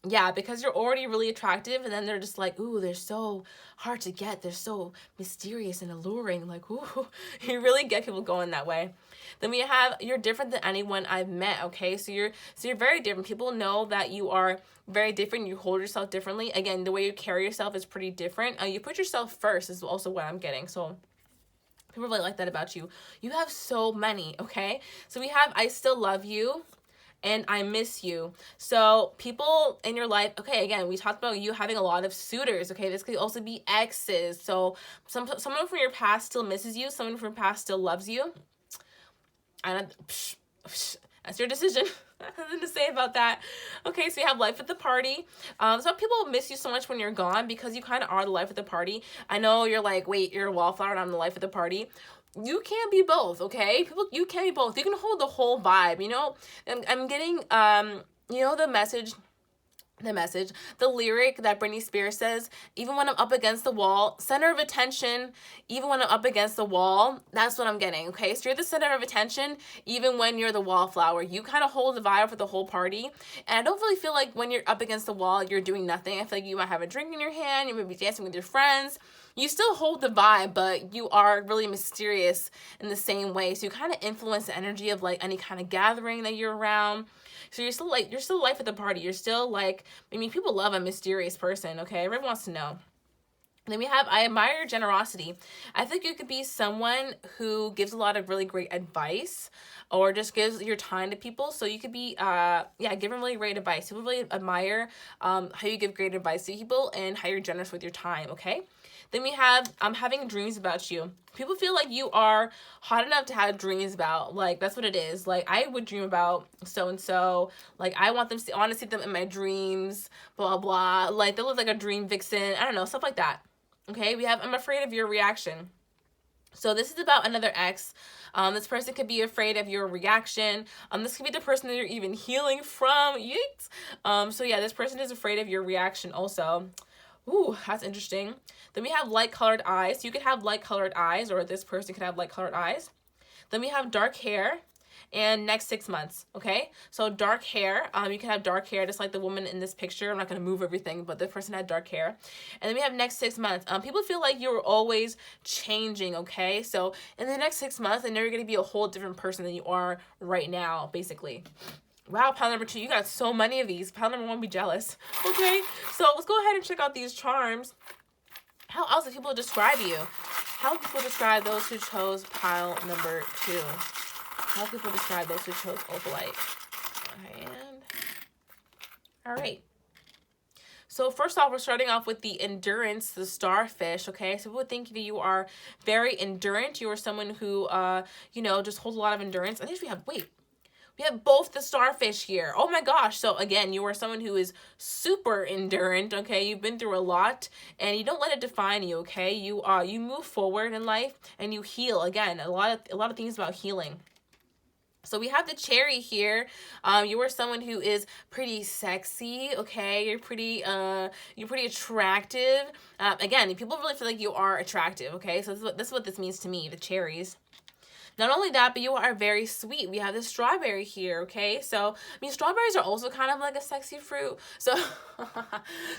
Yeah, because you're already really attractive, and then they're just like, ooh, they're so hard to get. They're so mysterious and alluring. Like, ooh, you really get people going that way. Then we have, you're different than anyone I've met, okay? So you're very different. People know that you are very different. You hold yourself differently. Again, the way you carry yourself is pretty different. You put yourself first is also what I'm getting. So people really like that about you. You have so many, okay? So we have, I still love you, and I miss you. So people in your life, okay, again, we talked about you having a lot of suitors, okay? This could also be exes. So someone from your past still misses you. Someone from your past still loves you. And that's your decision. Nothing to say about that. Okay, so you have life at the party. Some people miss you so much when you're gone because you kind of are the life at the party. I know you're like, wait, you're a wallflower and I'm the life at the party. You can't be both, okay? You can't be both. You can hold the whole vibe, you know? I'm getting, you know, the lyric that Britney Spears says, even when I'm up against the wall, center of attention, even when I'm up against the wall, that's what I'm getting, okay? So you're the center of attention, even when you're the wallflower. You kind of hold the vibe for the whole party, and I don't really feel like when you're up against the wall, you're doing nothing. I feel like you might have a drink in your hand, you might be dancing with your friends, you still hold the vibe, but you are really mysterious in the same way, so you kind of influence the energy of like any kind of gathering that you're around. So you're still life at the party. You're still like, I mean, people love a mysterious person, okay? Everyone wants to know. Then we have, I admire your generosity. I think you could be someone who gives a lot of really great advice or just gives your time to people. So you could be, giving really great advice. People really admire how you give great advice to people and how you're generous with your time, okay? Then we have having dreams about you. People feel like you are hot enough to have dreams about. Like, that's what it is. Like, I would dream about so-and-so. Like, I want to see them in my dreams, blah, blah. Like, they look like a dream vixen. I don't know, stuff like that. Okay, we have I'm afraid of your reaction. So this is about another ex. This person could be afraid of your reaction. This could be the person that you're even healing from. Yeet. So yeah, this person is afraid of your reaction also. Ooh, that's interesting. Then we have light-colored eyes. You could have light-colored eyes, or this person could have light-colored eyes. Then we have dark hair and next 6 months, okay? So dark hair, you can have dark hair just like the woman in this picture. I'm not going to move everything, but this person had dark hair. And then we have next 6 months. People feel like you're always changing, okay? So in the next 6 months, I know you're going to be a whole different person than you are right now, basically. Wow, pile number 2, you got so many of these. Pile number 1, be jealous. Okay, so let's go ahead and check out these charms. How else do people describe you? How do people describe those who chose pile number 2? How do people describe those who chose Opalite? And all right. So first off, we're starting off with the endurance, the starfish, okay? So people think that you are very endurant. You are someone who, just holds a lot of endurance. I think we have both the starfish here. Oh my gosh. So again, you are someone who is super endurant, okay? You've been through a lot and you don't let it define you, okay? You move forward in life and you heal. Again, a lot of things about healing. So we have the cherry here. You are someone who is pretty sexy, okay? You're pretty attractive. Again, people really feel like you are attractive, okay? So this is what this means to me, the cherries. Not only that, but you are very sweet. We have this strawberry here, okay? So, I mean, strawberries are also kind of like a sexy fruit. So,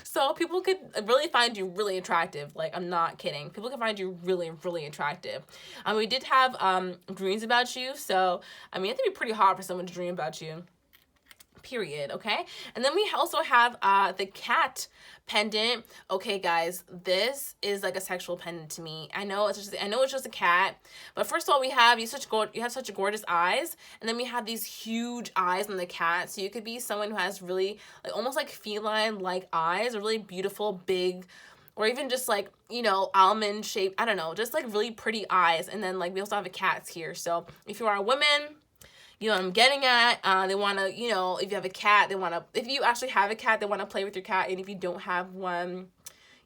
so people could really find you really attractive. Like, I'm not kidding. People can find you really, really attractive. We did have dreams about you. So, I mean, I think it'd be pretty hard for someone to dream about you. Period, okay? And then we also have the cat pendant. Okay, guys, this is like a sexual pendant to me. I know it's just a cat, but first of all, you have such gorgeous eyes, and then we have these huge eyes on the cat. So you could be someone who has really like almost like feline like eyes, or really beautiful big, or even just like, almond shaped, I don't know, just like really pretty eyes. And then like we also have a cats here. So if you are a woman, you know what I'm getting at. They want to, if you have a cat, if you actually have a cat, they want to play with your cat. And if you don't have one,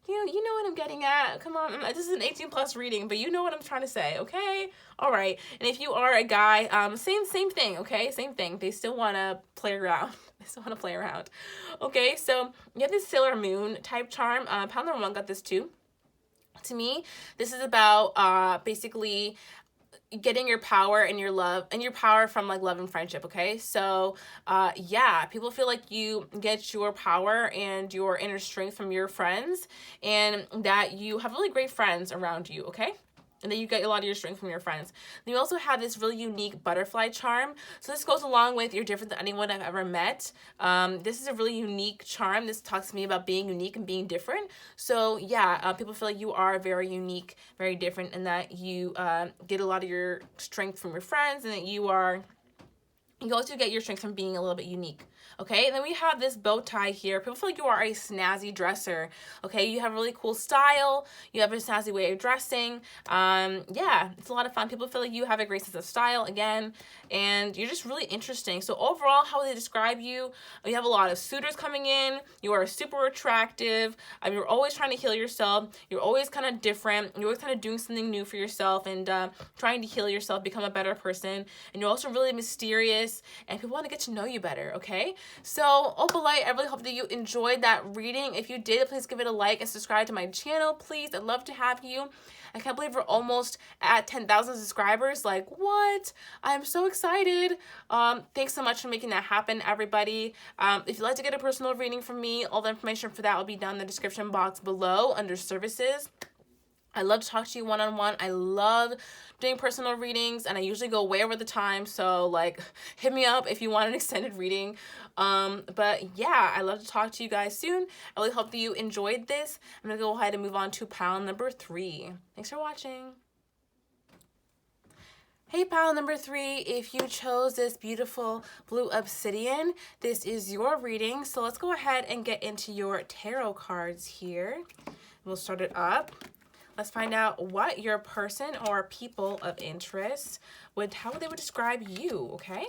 you know what I'm getting at. Come on, this is an 18+ reading, but you know what I'm trying to say, okay? All right. And if you are a guy, same thing, okay? Same thing. They still want to play around. Okay, so you have this Sailor Moon type charm. Pile number 1 got this too. To me, this is about basically getting your power and your love and your power from like love and friendship, okay? So people feel like you get your power and your inner strength from your friends, and that you have really great friends around you, okay? And then you get a lot of your strength from your friends. Then you also have this really unique butterfly charm. So this goes along with you're different than anyone I've ever met. This is a really unique charm. This talks to me about being unique and being different. So yeah, people feel like you are very unique, very different, and that you get a lot of your strength from your friends, and that you also get your strength from being a little bit unique. Okay, and then we have this bow tie here. People feel like you are a snazzy dresser. Okay, you have really cool style. You have a snazzy way of dressing. Yeah, it's a lot of fun. People feel like you have a great sense of style again, and you're just really interesting. So overall, how they describe you, you have a lot of suitors coming in. You are super attractive. You're always trying to heal yourself. You're always kind of different. You're always kind of doing something new for yourself and trying to heal yourself, become a better person. And you're also really mysterious, and people want to get to know you better. Okay. So, Opalite, I really hope that you enjoyed that reading. If you did, please give it a like and subscribe to my channel, please. I'd love to have you. I can't believe we're almost at 10,000 subscribers. Like, what? I'm so excited. Thanks so much for making that happen, everybody. If you'd like to get a personal reading from me, all the information for that will be down in the description box below under services. I love to talk to you one-on-one. I love doing personal readings, and I usually go way over the time, so like hit me up if you want an extended reading. But yeah, I love to talk to you guys soon. I really hope that you enjoyed this. I'm gonna go ahead and move on to pile number 3. Thanks for watching. Hey pile number 3, if you chose this beautiful blue obsidian, this is your reading. So let's go ahead and get into your tarot cards here. We'll start it up. Let's find out what your person or people of interest how they would describe you, okay?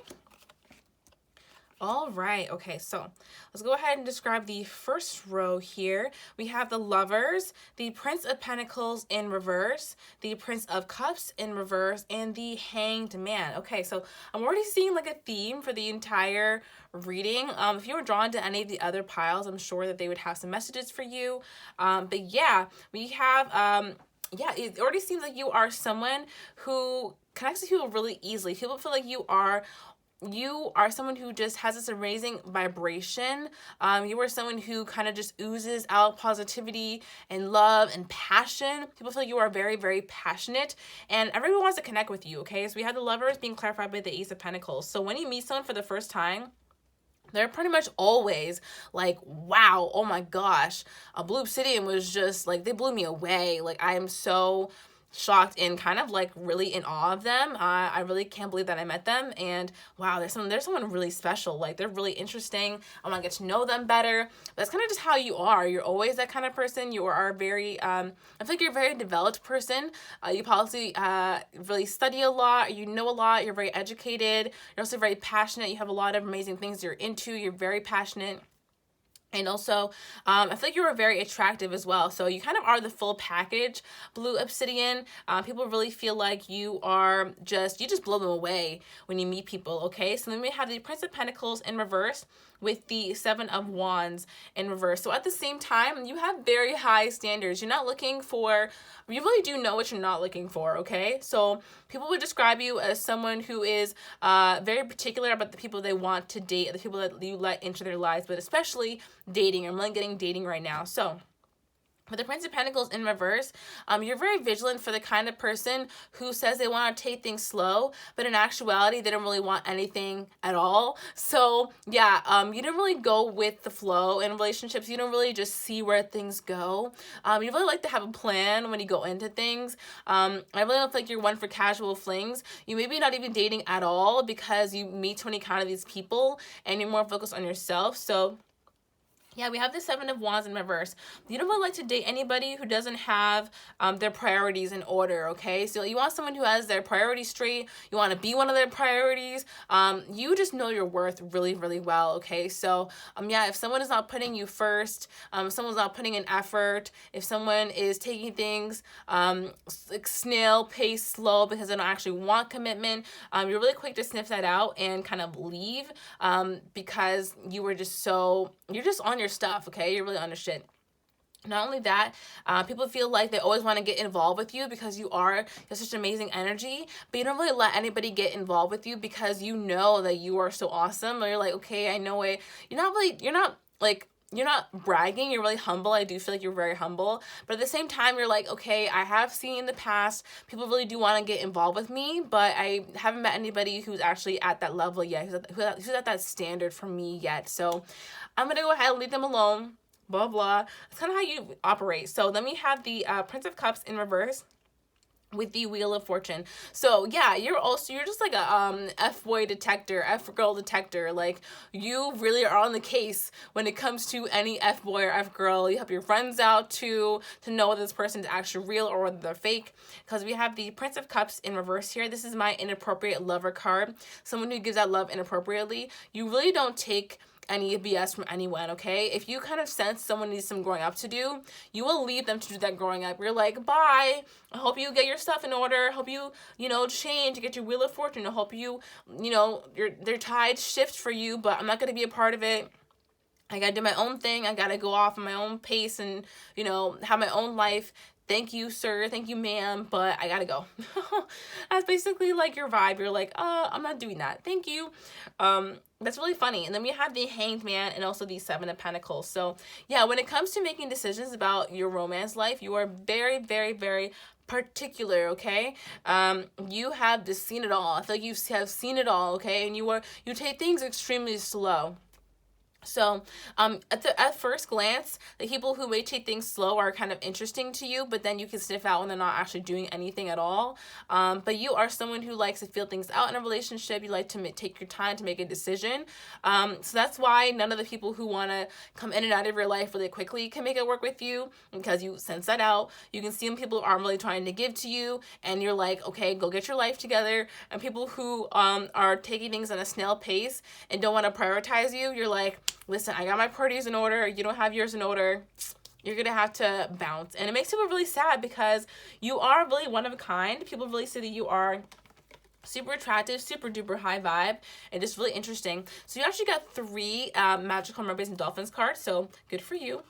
All right, okay, so let's go ahead and describe the first row here. We have the Lovers, the Prince of Pentacles in reverse, the Prince of Cups in reverse, and the Hanged Man. Okay, so I'm already seeing like a theme for the entire reading. If you were drawn to any of the other piles, I'm sure that they would have some messages for you. But yeah, we have, yeah, it already seems like you are someone who connects to people really easily. People feel like you are someone who just has this amazing vibration. You are someone who kind of just oozes out positivity and love and passion. People feel like you are very, very passionate, and everyone wants to connect with you, okay? So we have the Lovers being clarified by the Ace of Pentacles. So when you meet someone for the first time, they're pretty much always like, wow, oh my gosh, a blue obsidian was just like, they blew me away. Like, I am so shocked and kind of like really in awe of them. I really can't believe that I met them, and wow, there's someone really special. Like, they're really interesting. I want to get to know them better. That's kind of just how you are. You're always that kind of person. You are very I feel like you're a very developed person. You probably really study a lot, you know a lot, you're very educated, you're also very passionate, you have a lot of amazing things you're into, you're very passionate. And also, I feel like you are very attractive as well. So you kind of are the full package, blue obsidian. People really feel like you just blow them away when you meet people, okay? So then we have the Prince of Pentacles in reverse with the Seven of Wands in reverse. So at the same time, you have very high standards. You really do know what you're not looking for, okay? So people would describe you as someone who is very particular about the people they want to date, the people that you let into their lives, but especially dating. I'm really getting dating right now. So with the Prince of Pentacles in reverse, you're very vigilant for the kind of person who says they want to take things slow, but in actuality, they don't really want anything at all. So yeah, you don't really go with the flow in relationships. You don't really just see where things go. You really like to have a plan when you go into things. I really don't feel like you're one for casual flings. You maybe not even dating at all because you meet too many kind of these people and you're more focused on yourself. So yeah, we have the Seven of Wands in reverse. You don't really like to date anybody who doesn't have their priorities in order, okay? So you want someone who has their priorities straight. You want to be one of their priorities. You just know your worth really, really well, okay? So, yeah, if someone is not putting you first, if someone's not putting in effort, if someone is taking things like snail pace slow because they don't actually want commitment, you're really quick to sniff that out and kind of leave because you're just on your stuff, okay? You're really on your shit. Not only that, people feel like they always want to get involved with you because you have such amazing energy, but you don't really let anybody get involved with you because you know that you are so awesome. Or you're like, okay, I know it. You're not bragging, you're really humble. I do feel like you're very humble, but at the same time, you're like, okay, I have seen in the past, people really do want to get involved with me, but I haven't met anybody who's actually at that level yet, who's at that standard for me yet. So I'm going to go ahead and leave them alone, blah, blah. That's kind of how you operate. So then we have the Prince of Cups in reverse with the Wheel of Fortune. So yeah, you're just like a F-boy detector, F-girl detector. Like, you really are on the case when it comes to any F-boy or F-girl. You help your friends out to know whether this person is actually real or whether they're fake. Because we have the Prince of Cups in reverse here. This is my inappropriate lover card. Someone who gives out love inappropriately. You really don't take any BS from anyone, okay? If you kind of sense someone needs some growing up to do, you will leave them to do that growing up. You're like, bye. I hope you get your stuff in order. I hope you, change, get your Wheel of Fortune. I hope you, their tide shift for you, but I'm not going to be a part of it. I gotta do my own thing. I gotta go off on my own pace and, have my own life. Thank you, sir. Thank you, ma'am. But I gotta go. That's basically like your vibe. You're like, I'm not doing that. Thank you. That's really funny. And then we have the Hanged Man and also the Seven of Pentacles. So yeah, when it comes to making decisions about your romance life, you are very, very, very particular, okay? You have just seen it all. I feel like you have seen it all, okay? And you take things extremely slow. So, at first glance, the people who may take things slow are kind of interesting to you, but then you can sniff out when they're not actually doing anything at all. But you are someone who likes to feel things out in a relationship. You like to take your time to make a decision. So that's why none of the people who want to come in and out of your life really quickly can make it work with you, because you sense that out. You can see when people aren't really trying to give to you, and you're like, okay, go get your life together. And people who are taking things at a snail pace and don't want to prioritize you, you're like, listen, I got my priorities in order. You don't have yours in order. You're going to have to bounce. And it makes people really sad because you are really one of a kind. People really say that you are super attractive, super duper high vibe, and just really interesting. So you actually got 3 Magical Mermaids and Dolphins cards. So good for you.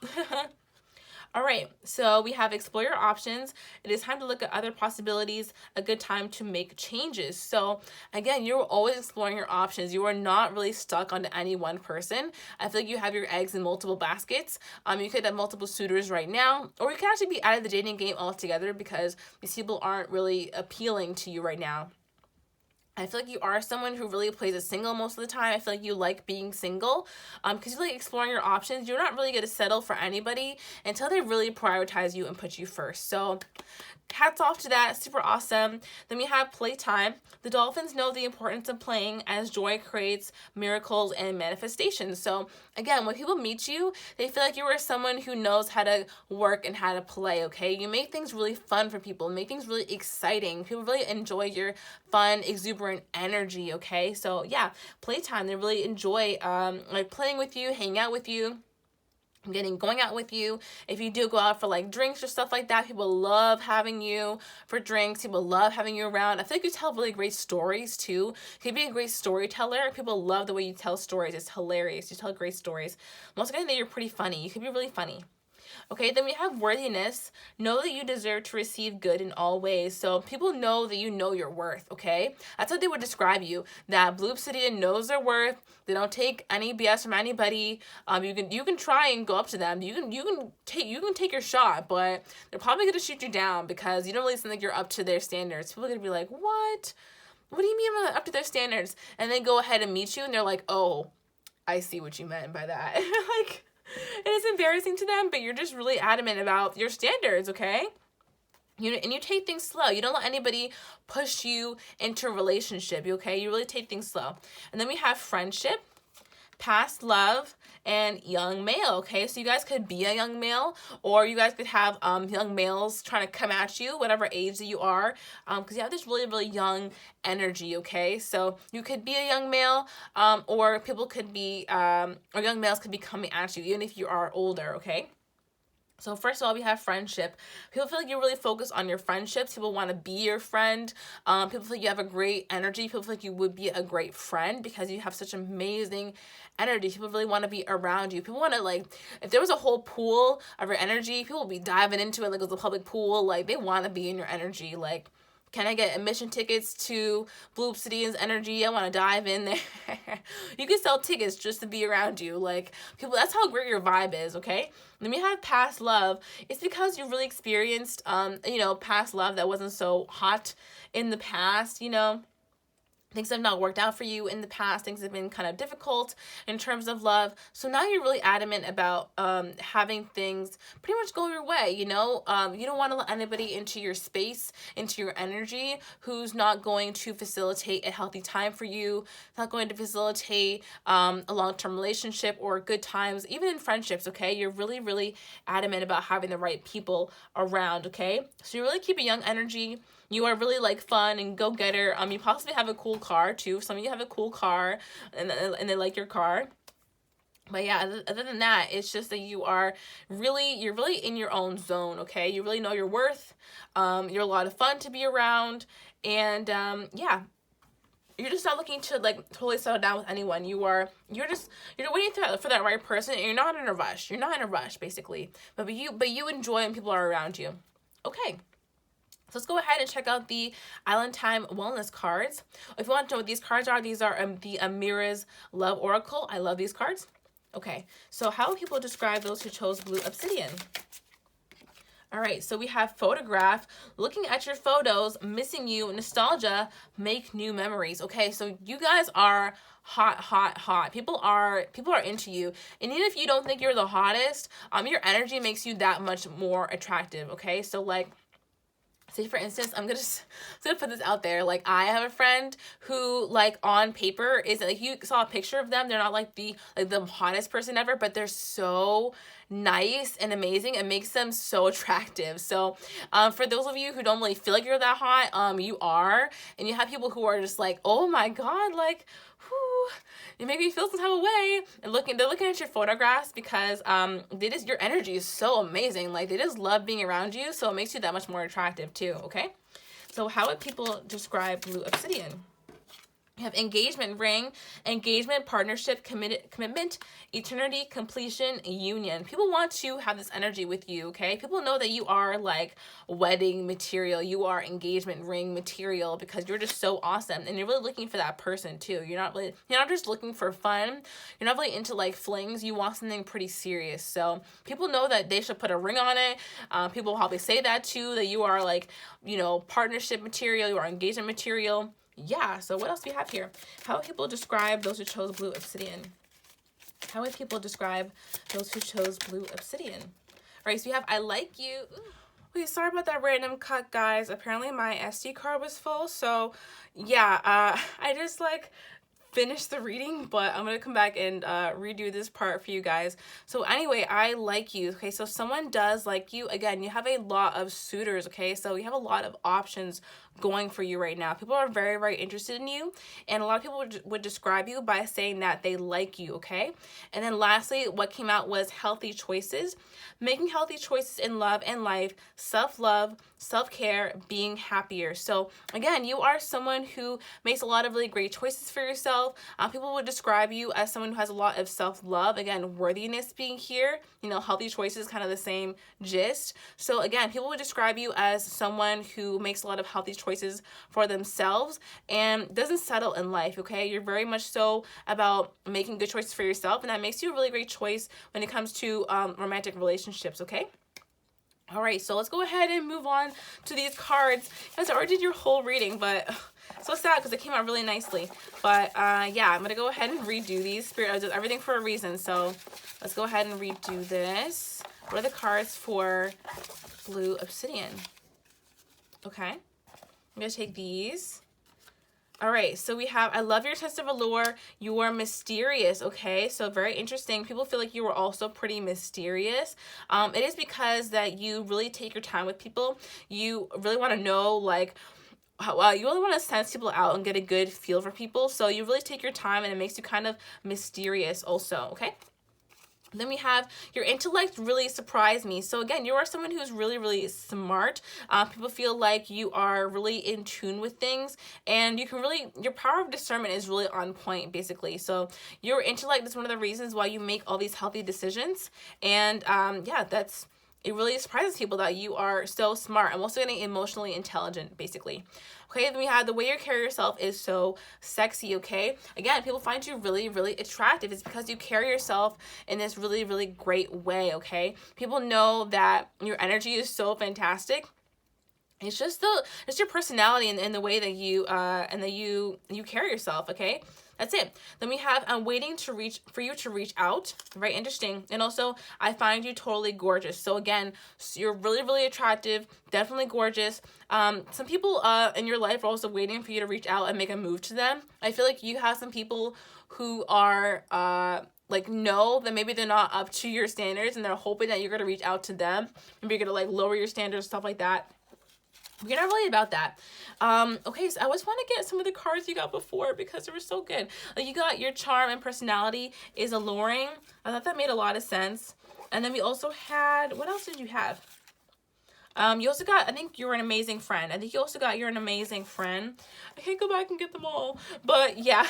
All right, so we have explore your options. It is time to look at other possibilities, a good time to make changes. So again, you're always exploring your options. You are not really stuck on any one person. I feel like you have your eggs in multiple baskets. You could have multiple suitors right now, or you can actually be out of the dating game altogether because these people aren't really appealing to you right now. I feel like you are someone who really plays it single most of the time. I feel like you like being single because you like exploring your options. You're not really going to settle for anybody until they really prioritize you and put you first. So hats off to that. Super awesome. Then we have playtime. The dolphins know the importance of playing as joy creates miracles and manifestations. So again, when people meet you, they feel like you are someone who knows how to work and how to play, okay? You make things really fun for people, make things really exciting. People really enjoy your fun, exuberant energy, okay? So yeah, playtime. They really enjoy like playing with you, hanging out with you, going out with you. If you do go out for like drinks or stuff like that, people love having you for drinks. People love having you around. I feel like you tell really great stories too. You can be a great storyteller. People love the way you tell stories. It's hilarious. You tell great stories. I'm also gonna think you're pretty funny. You could be really funny. Okay, then we have worthiness. Know that you deserve to receive good in all ways. So people know that you know your worth, okay? That's how they would describe you. That Blue Obsidian knows their worth. They don't take any BS from anybody. You can try and go up to them. You can take your shot, but they're probably gonna shoot you down because you don't really seem like you're up to their standards. People are gonna be like, what? What do you mean I'm not up to their standards? And they go ahead and meet you and they're like, oh, I see what you meant by that. Like, it is embarrassing to them, but you're just really adamant about your standards, okay? And you take things slow. You don't let anybody push you into a relationship, okay? You really take things slow. And then we have friendship, past love, and young male, okay? So you guys could be a young male, or you guys could have young males trying to come at you, whatever age that you are, because you have this really, really young energy, okay? So you could be a young male, or people could be, or young males could be coming at you, even if you are older, okay? So first of all, we have friendship. People feel like you're really focused on your friendships. People want to be your friend. People feel like you have a great energy. People feel like you would be a great friend because you have such amazing energy. People really want to be around you. People want to, like, if there was a whole pool of your energy, people would be diving into it like it was a public pool. Like, they want to be in your energy. Like, can I get admission tickets to Blue Obsidian's energy? I want to dive in there. You can sell tickets just to be around you. Like, people, that's how great your vibe is, okay? Then we have past love. It's because you really experienced, past love that wasn't so hot in the past, things have not worked out for you in the past. Things have been kind of difficult in terms of love. So now you're really adamant about having things pretty much go your way, you know? You don't want to let anybody into your space, into your energy, who's not going to facilitate a healthy time for you, not going to facilitate a long-term relationship or good times, even in friendships, okay? You're really, really adamant about having the right people around, okay? So you really keep a young energy. You are really like fun and go-getter. You possibly have a cool car too. Some of you have a cool car and they like your car. But yeah, other than that, it's just that you're really in your own zone, okay? You really know your worth. You're a lot of fun to be around. And yeah, you're just not looking to like totally settle down with anyone. You're waiting for that right person, and you're not in a rush. You're not in a rush, basically. But you enjoy when people are around you. Okay. So let's go ahead and check out the Island Time Wellness cards. If you want to know what these cards are, these are the Amira's Love Oracle. I love these cards. Okay, so how will people describe those who chose Blue Obsidian? All right, so we have photograph, looking at your photos, missing you, nostalgia, make new memories. Okay, so you guys are hot, hot, hot. People are into you. And even if you don't think you're the hottest, your energy makes you that much more attractive, okay? So like, say for instance, I'm gonna put this out there. Like, I have a friend who, like, on paper is like, you saw a picture of them, they're not like the hottest person ever, but they're so nice and amazing. It makes them so attractive. So for those of you who don't really feel like you're that hot, you are, and you have people who are just like, oh my god, like, whew, it made me feel some type of way. And they're looking at your photographs because your energy is so amazing. Like, they just love being around you, so it makes you that much more attractive too. Okay, so how would people describe Blue Obsidian? We have engagement ring, engagement, partnership, commitment, eternity, completion, union. People want to have this energy with you, okay? People know that you are like wedding material. You are engagement ring material because you're just so awesome. And you're really looking for that person too. You're not just looking for fun. You're not really into like flings. You want something pretty serious. So people know that they should put a ring on it. People probably say that too, that you are like, you know, partnership material, you are engagement material. Yeah, so what else do we have here? How would people describe those who chose Blue Obsidian? How would people describe those who chose Blue Obsidian? All right, so we have I like you. Ooh. Wait, sorry about that random cut, guys. Apparently my SD card was full, so yeah, I just like finish the reading, but I'm gonna come back and redo this part for you guys. So anyway, I like you. Okay, so someone does like you. Again, you have a lot of suitors, okay? So you have a lot of options going for you right now. People are very, very interested in you, and a lot of people would describe you by saying that they like you, okay? And then lastly, what came out was healthy choices. Making healthy choices in love and life, self-love, self-care, being happier. So again, you are someone who makes a lot of really great choices for yourself. People would describe you as someone who has a lot of self-love. Again, worthiness being here, you know, healthy choices, kind of the same gist. So again, people would describe you as someone who makes a lot of healthy choices for themselves and doesn't settle in life, okay? You're very much so about making good choices for yourself, and that makes you a really great choice when it comes to romantic relationships, okay? All right, so let's go ahead and move on to these cards. Guys, I already did your whole reading, but so sad because it came out really nicely. But yeah, I'm gonna go ahead and redo these. Spirit does everything for a reason, so let's go ahead and redo this. What are the cards for Blue Obsidian? Okay, I'm gonna take these. All right, so we have, I love your sense of allure. You are mysterious, okay? So very interesting. People feel like you are also pretty mysterious. It is because that you really take your time with people. You really want to know, like, you really want to sense people out and get a good feel for people. So you really take your time, and it makes you kind of mysterious also, okay? Then we have your intellect really surprised me. So again, you are someone who's really, really smart. People feel like you are really in tune with things, and you can really, your power of discernment is really on point, basically. So your intellect is one of the reasons why you make all these healthy decisions. And yeah, it really surprises people that you are so smart. I'm also getting emotionally intelligent, basically. Okay, then we have the way you carry yourself is so sexy, okay? Again, people find you really, really attractive. It's because you carry yourself in this really, really great way, okay? People know that your energy is so fantastic. It's just your personality and the way that you carry yourself, okay? That's it. Then we have I'm waiting for you to reach out. Very interesting. And also I find you totally gorgeous. So again, you're really, really attractive, definitely gorgeous. Some people in your life are also waiting for you to reach out and make a move to them. I feel like you have some people who are like know that maybe they're not up to your standards and they're hoping that you're gonna reach out to them. Maybe you're gonna like lower your standards, stuff like that. We're not really about that. Okay, so I always want to get some of the cards you got before because they were so good. Like you got your charm and personality is alluring. I thought that made a lot of sense. And then we also had, what else did you have? You also got, I think you're an amazing friend. I think you also got you're an amazing friend. I can't go back and get them all. But yeah,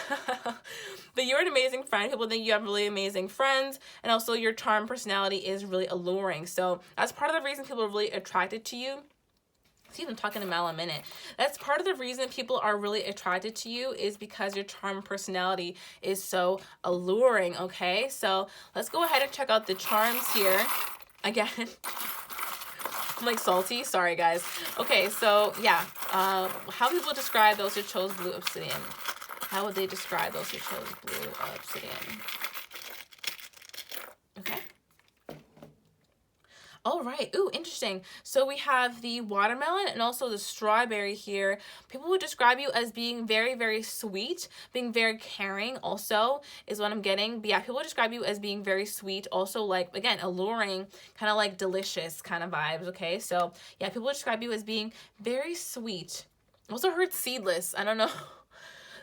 but you're an amazing friend. People think you have really amazing friends. And also your charm personality is really alluring. So that's part of the reason people are really attracted to you. See, I'm talking to Mal a minute. That's part of the reason people are really attracted to you is because your charm personality is so alluring, okay? So let's go ahead and check out the charms here. Again, I'm like salty. Sorry, guys. Okay, so yeah. How people describe those who chose blue obsidian? How would they describe those who chose blue obsidian? Okay. All right. Ooh, interesting. So we have the watermelon and also the strawberry here. People would describe you as being very, very sweet, being very caring also is what I'm getting. But yeah, people would describe you as being very sweet, also like, again, alluring, kind of like delicious kind of vibes, okay? So yeah, people would describe you as being very sweet. Also heard seedless. I don't know.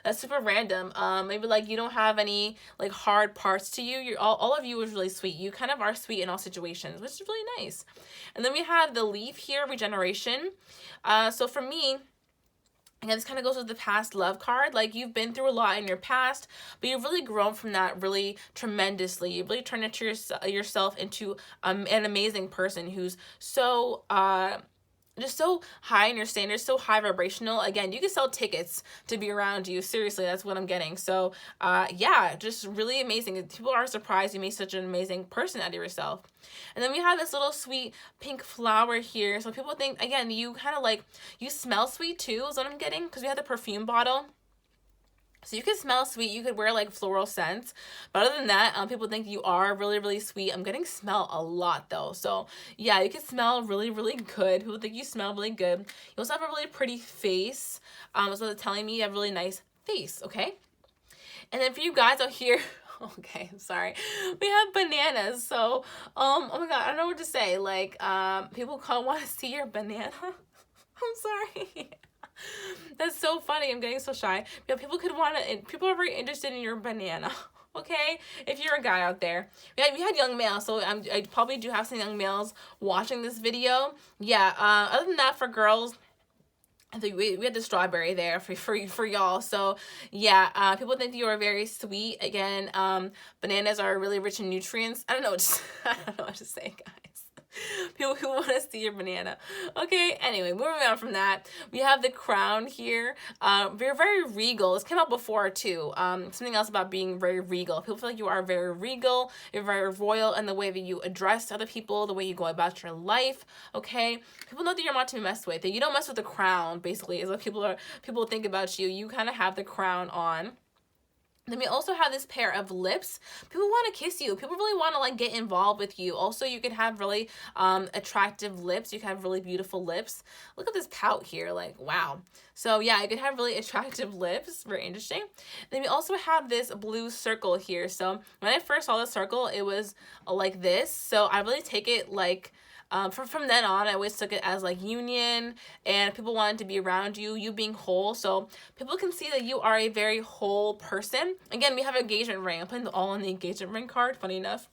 That's super random. Maybe like you don't have any like hard parts to you. You're all of you is really sweet. You kind of are sweet in all situations, which is really nice. And then we have the leaf here, regeneration. So for me, again, this kind of goes with the past love card. Like you've been through a lot in your past, but you've really grown from that really tremendously. You've really turned into yourself into an amazing person who's so just so high in your standards, so high vibrational. Again, you can sell tickets to be around you. Seriously, that's what I'm getting. So yeah, just really amazing. People are surprised you made such an amazing person out of yourself. And then we have this little sweet pink flower here. So people think, again, you kind of like, you smell sweet too, is what I'm getting, because we have the perfume bottle. So you can smell sweet, you could wear like floral scents, but other than that, people think you are really, really sweet. I'm getting smell a lot though. So yeah, you can smell really, really good. People think you smell really good. You also have a really pretty face. So they're telling me you have a really nice face, okay? And then for you guys out here, okay, I'm sorry. We have bananas. So, oh my God, I don't know what to say. Like, people want to see your banana. I'm sorry. That's so funny. I'm getting so shy. Yeah, people are very interested in your banana. Okay, if you're a guy out there. We had young males, so I probably do have some young males watching this video. Yeah, other than that, for girls, I think we had the strawberry there for y'all. So yeah, people think you are very sweet. Again, bananas are really rich in nutrients. I don't know what to say, guys. People who want to see your banana. Okay, anyway, moving on from that, we have the crown here. We're very regal. This came out before too. Something else about being very regal. People feel like you are very regal. You're very royal in the way that you address other people, the way you go about your life. Okay, people know that you're not to be messed with. That you don't mess with the crown. Basically, is what people think about you. You kind of have the crown on. Then we also have this pair of lips. People want to kiss you. People really want to like get involved with you. Also, you can have really attractive lips. You can have really beautiful lips. Look at this pout here. Like, wow. So yeah, you can have really attractive lips. Very interesting. Then we also have this blue circle here. So when I first saw the circle, it was like this. So I really take it like, from then on, I always took it as like union, and people wanted to be around you, you being whole. So people can see that you are a very whole person. Again, we have an engagement ring. I'm putting all in the engagement ring card, funny enough.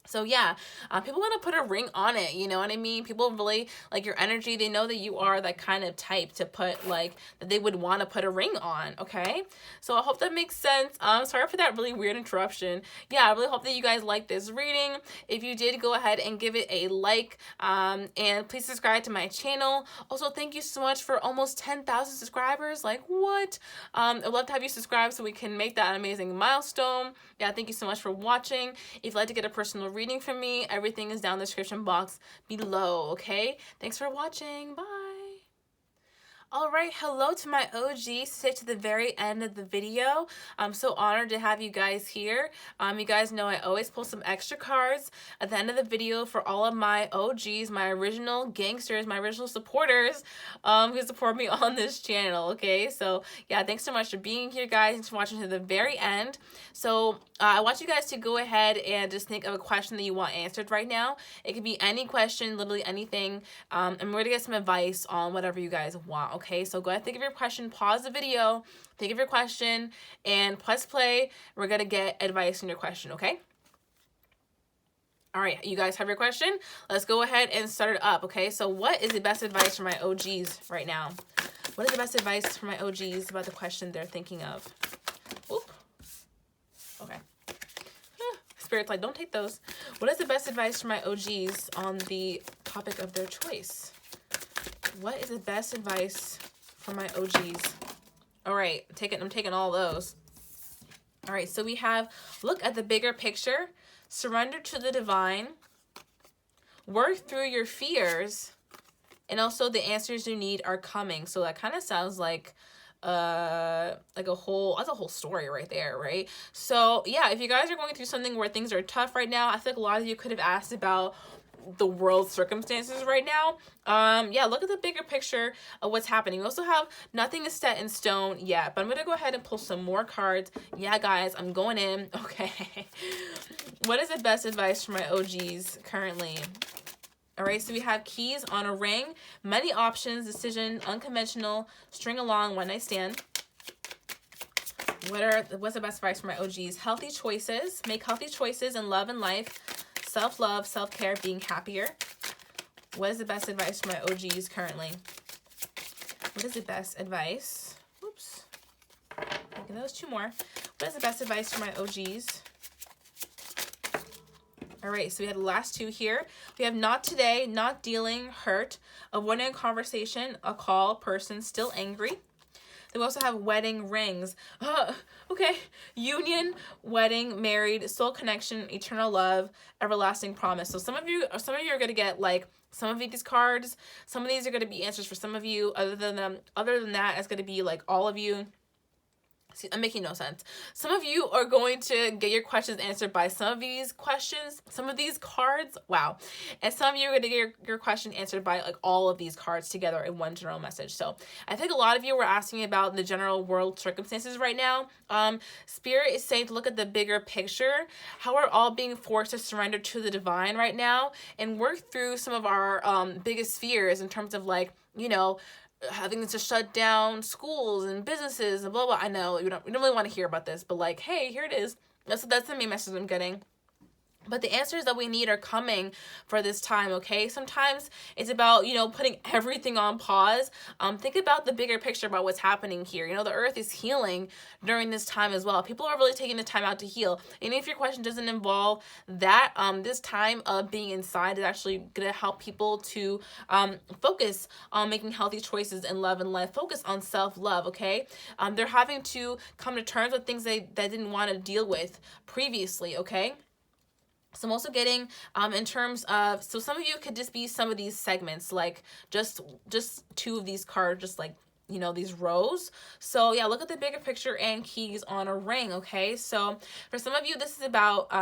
So yeah, people want to put a ring on it, you know what I mean? People really like your energy. They know that you are that kind of type to put like, that they would want to put a ring on, okay? So I hope that makes sense. Sorry for that really weird interruption. Yeah, I really hope that you guys like this reading. If you did, go ahead and give it a like, and please subscribe to my channel. Also, thank you so much for almost 10,000 subscribers. Like, what? I'd love to have you subscribe so we can make that an amazing milestone. Yeah, thank you so much for watching. If you'd like to get a personal reading from me, everything is down in the description box below, okay? Thanks for watching. Bye. All right, hello to my OGs. Stay to the very end of the video. I'm so honored to have you guys here. You guys know I always post some extra cards at the end of the video for all of my OGs, my original gangsters, my original supporters who support me on this channel, okay? So yeah, thanks so much for being here, guys. Thanks for watching to the very end. So I want you guys to go ahead and just think of a question that you want answered right now. It could be any question, literally anything, and we're gonna get some advice on whatever you guys want, okay? So go ahead, think of your question, pause the video, think of your question, and press play. We're gonna get advice on your question, okay? All right, you guys have your question? Let's go ahead and start it up, okay? So what is the best advice for my OGs right now? What is the best advice for my OGs about the question they're thinking of? Oop. Okay. Spirit's like, don't take those. What is the best advice for my OGs on the topic of their choice? What is the best advice for my OGs? All right, I'm taking all those. All right, so we have, look at the bigger picture, surrender to the divine, work through your fears, and also the answers you need are coming. So that kind of sounds like that's a whole story right there, right? So yeah, if you guys are going through something where things are tough right now, I feel like a lot of you could have asked about the world's circumstances right now. Yeah, look at the bigger picture of what's happening. We also have nothing is set in stone yet, but I'm gonna go ahead and pull some more cards. Yeah, guys, I'm going in. Okay. What is the best advice for my OGs currently? All right, so we have keys on a ring, many options, decision, unconventional, string along, one night stand. What's the best advice for my OGs? Healthy choices, make healthy choices in love and life, self-love, self-care, being happier. What is the best advice for my OGs currently? What is the best advice? Oops. Okay, that was two more. What is the best advice for my OGs? All right, so we had the last two here. We have not today, not dealing, hurt, avoiding a conversation, a call, person, still angry. Then we also have wedding rings. Okay, union, wedding, married, soul connection, eternal love, everlasting promise. So some of you are gonna get like some of these cards. Some of these are gonna be answers for some of you. Other than that, it's gonna be like all of you. See, I'm making no sense. Some of you are going to get your questions answered by some of these questions, some of these cards. Wow. And some of you are going to get your question answered by like all of these cards together in one general message. So I think a lot of you were asking about the general world circumstances right now. Spirit is saying to look at the bigger picture, how we're all being forced to surrender to the divine right now and work through some of our biggest fears in terms of like, you know, having to shut down schools and businesses and blah, blah. I know we don't really want to hear about this, but like, hey, here it is. That's the main message I'm getting. But the answers that we need are coming for this time, okay? Sometimes it's about, you know, putting everything on pause. Think about the bigger picture about what's happening here. You know, the earth is healing during this time as well. People are really taking the time out to heal. And if your question doesn't involve that, this time of being inside is actually going to help people to focus on making healthy choices in love and life. Focus on self-love, okay? They're having to come to terms with things they didn't want to deal with previously, okay? So I'm also getting in terms of, so some of you could just be some of these segments, like just two of these cards, just like, you know, these rows. So yeah, look at the bigger picture and keys on a ring, okay? So for some of you, this is about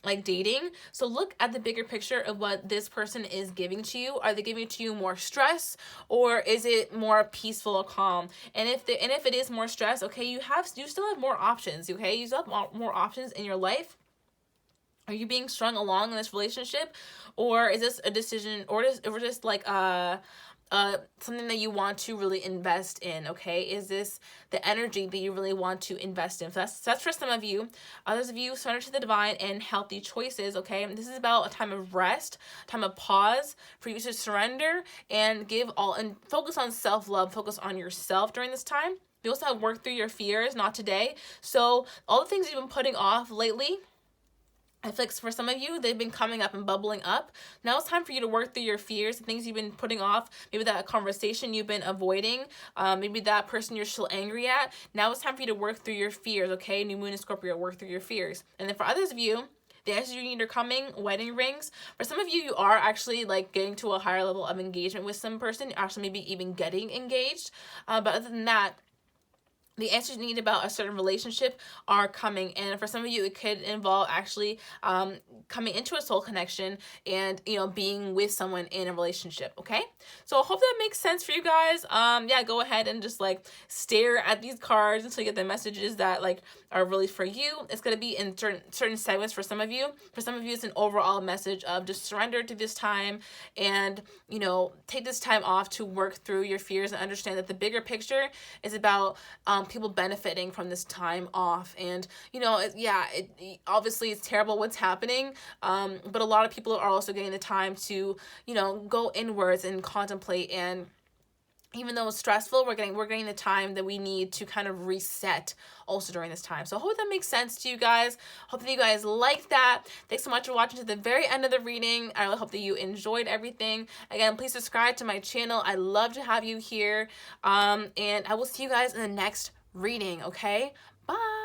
like dating. So look at the bigger picture of what this person is giving to you. Are they giving to you more stress, or is it more peaceful or calm? And if it is more stress, okay, you still have more options, okay? You still have more options in your life. Are you being strung along in this relationship, or is this a decision, or just like something that you want to really invest in, okay? Is this the energy that you really want to invest in? So that's for some of you. Others of you, surrender to the divine and healthy choices, okay? And this is about a time of rest, time of pause for you to surrender and give all, and focus on self-love, focus on yourself during this time. You also have work through your fears, not today. So all the things you've been putting off lately, I feel like for some of you, they've been coming up and bubbling up. Now it's time for you to work through your fears, the things you've been putting off, maybe that conversation you've been avoiding, maybe that person you're still angry at. Now it's time for you to work through your fears, okay? New Moon in Scorpio, work through your fears. And then for others of you, The answers you need are coming. Wedding rings. For some of you, you are actually like getting to a higher level of engagement with some person. You're actually maybe even getting engaged. But other than that, the answers you need about a certain relationship are coming. And for some of you, it could involve actually coming into a soul connection and, you know, being with someone in a relationship. Okay, so I hope that makes sense for you guys. Yeah, go ahead and just like stare at these cards until you get the messages that like are really for you. It's going to be in certain segments for some of you. For some of you, it's an overall message of just surrender to this time and, you know, take this time off to work through your fears and understand that the bigger picture is about people benefiting from this time off. And, you know, obviously it's terrible what's happening, but a lot of people are also getting the time to, you know, go inwards and contemplate. And even though it's stressful, we're getting the time that we need to kind of reset also during this time. So I hope that makes sense to you guys. Hope that you guys like that. Thanks so much for watching to the very end of the reading. I really hope that you enjoyed everything. Again, please subscribe to my channel. I love to have you here. And I will see you guys in the next reading, okay? Bye.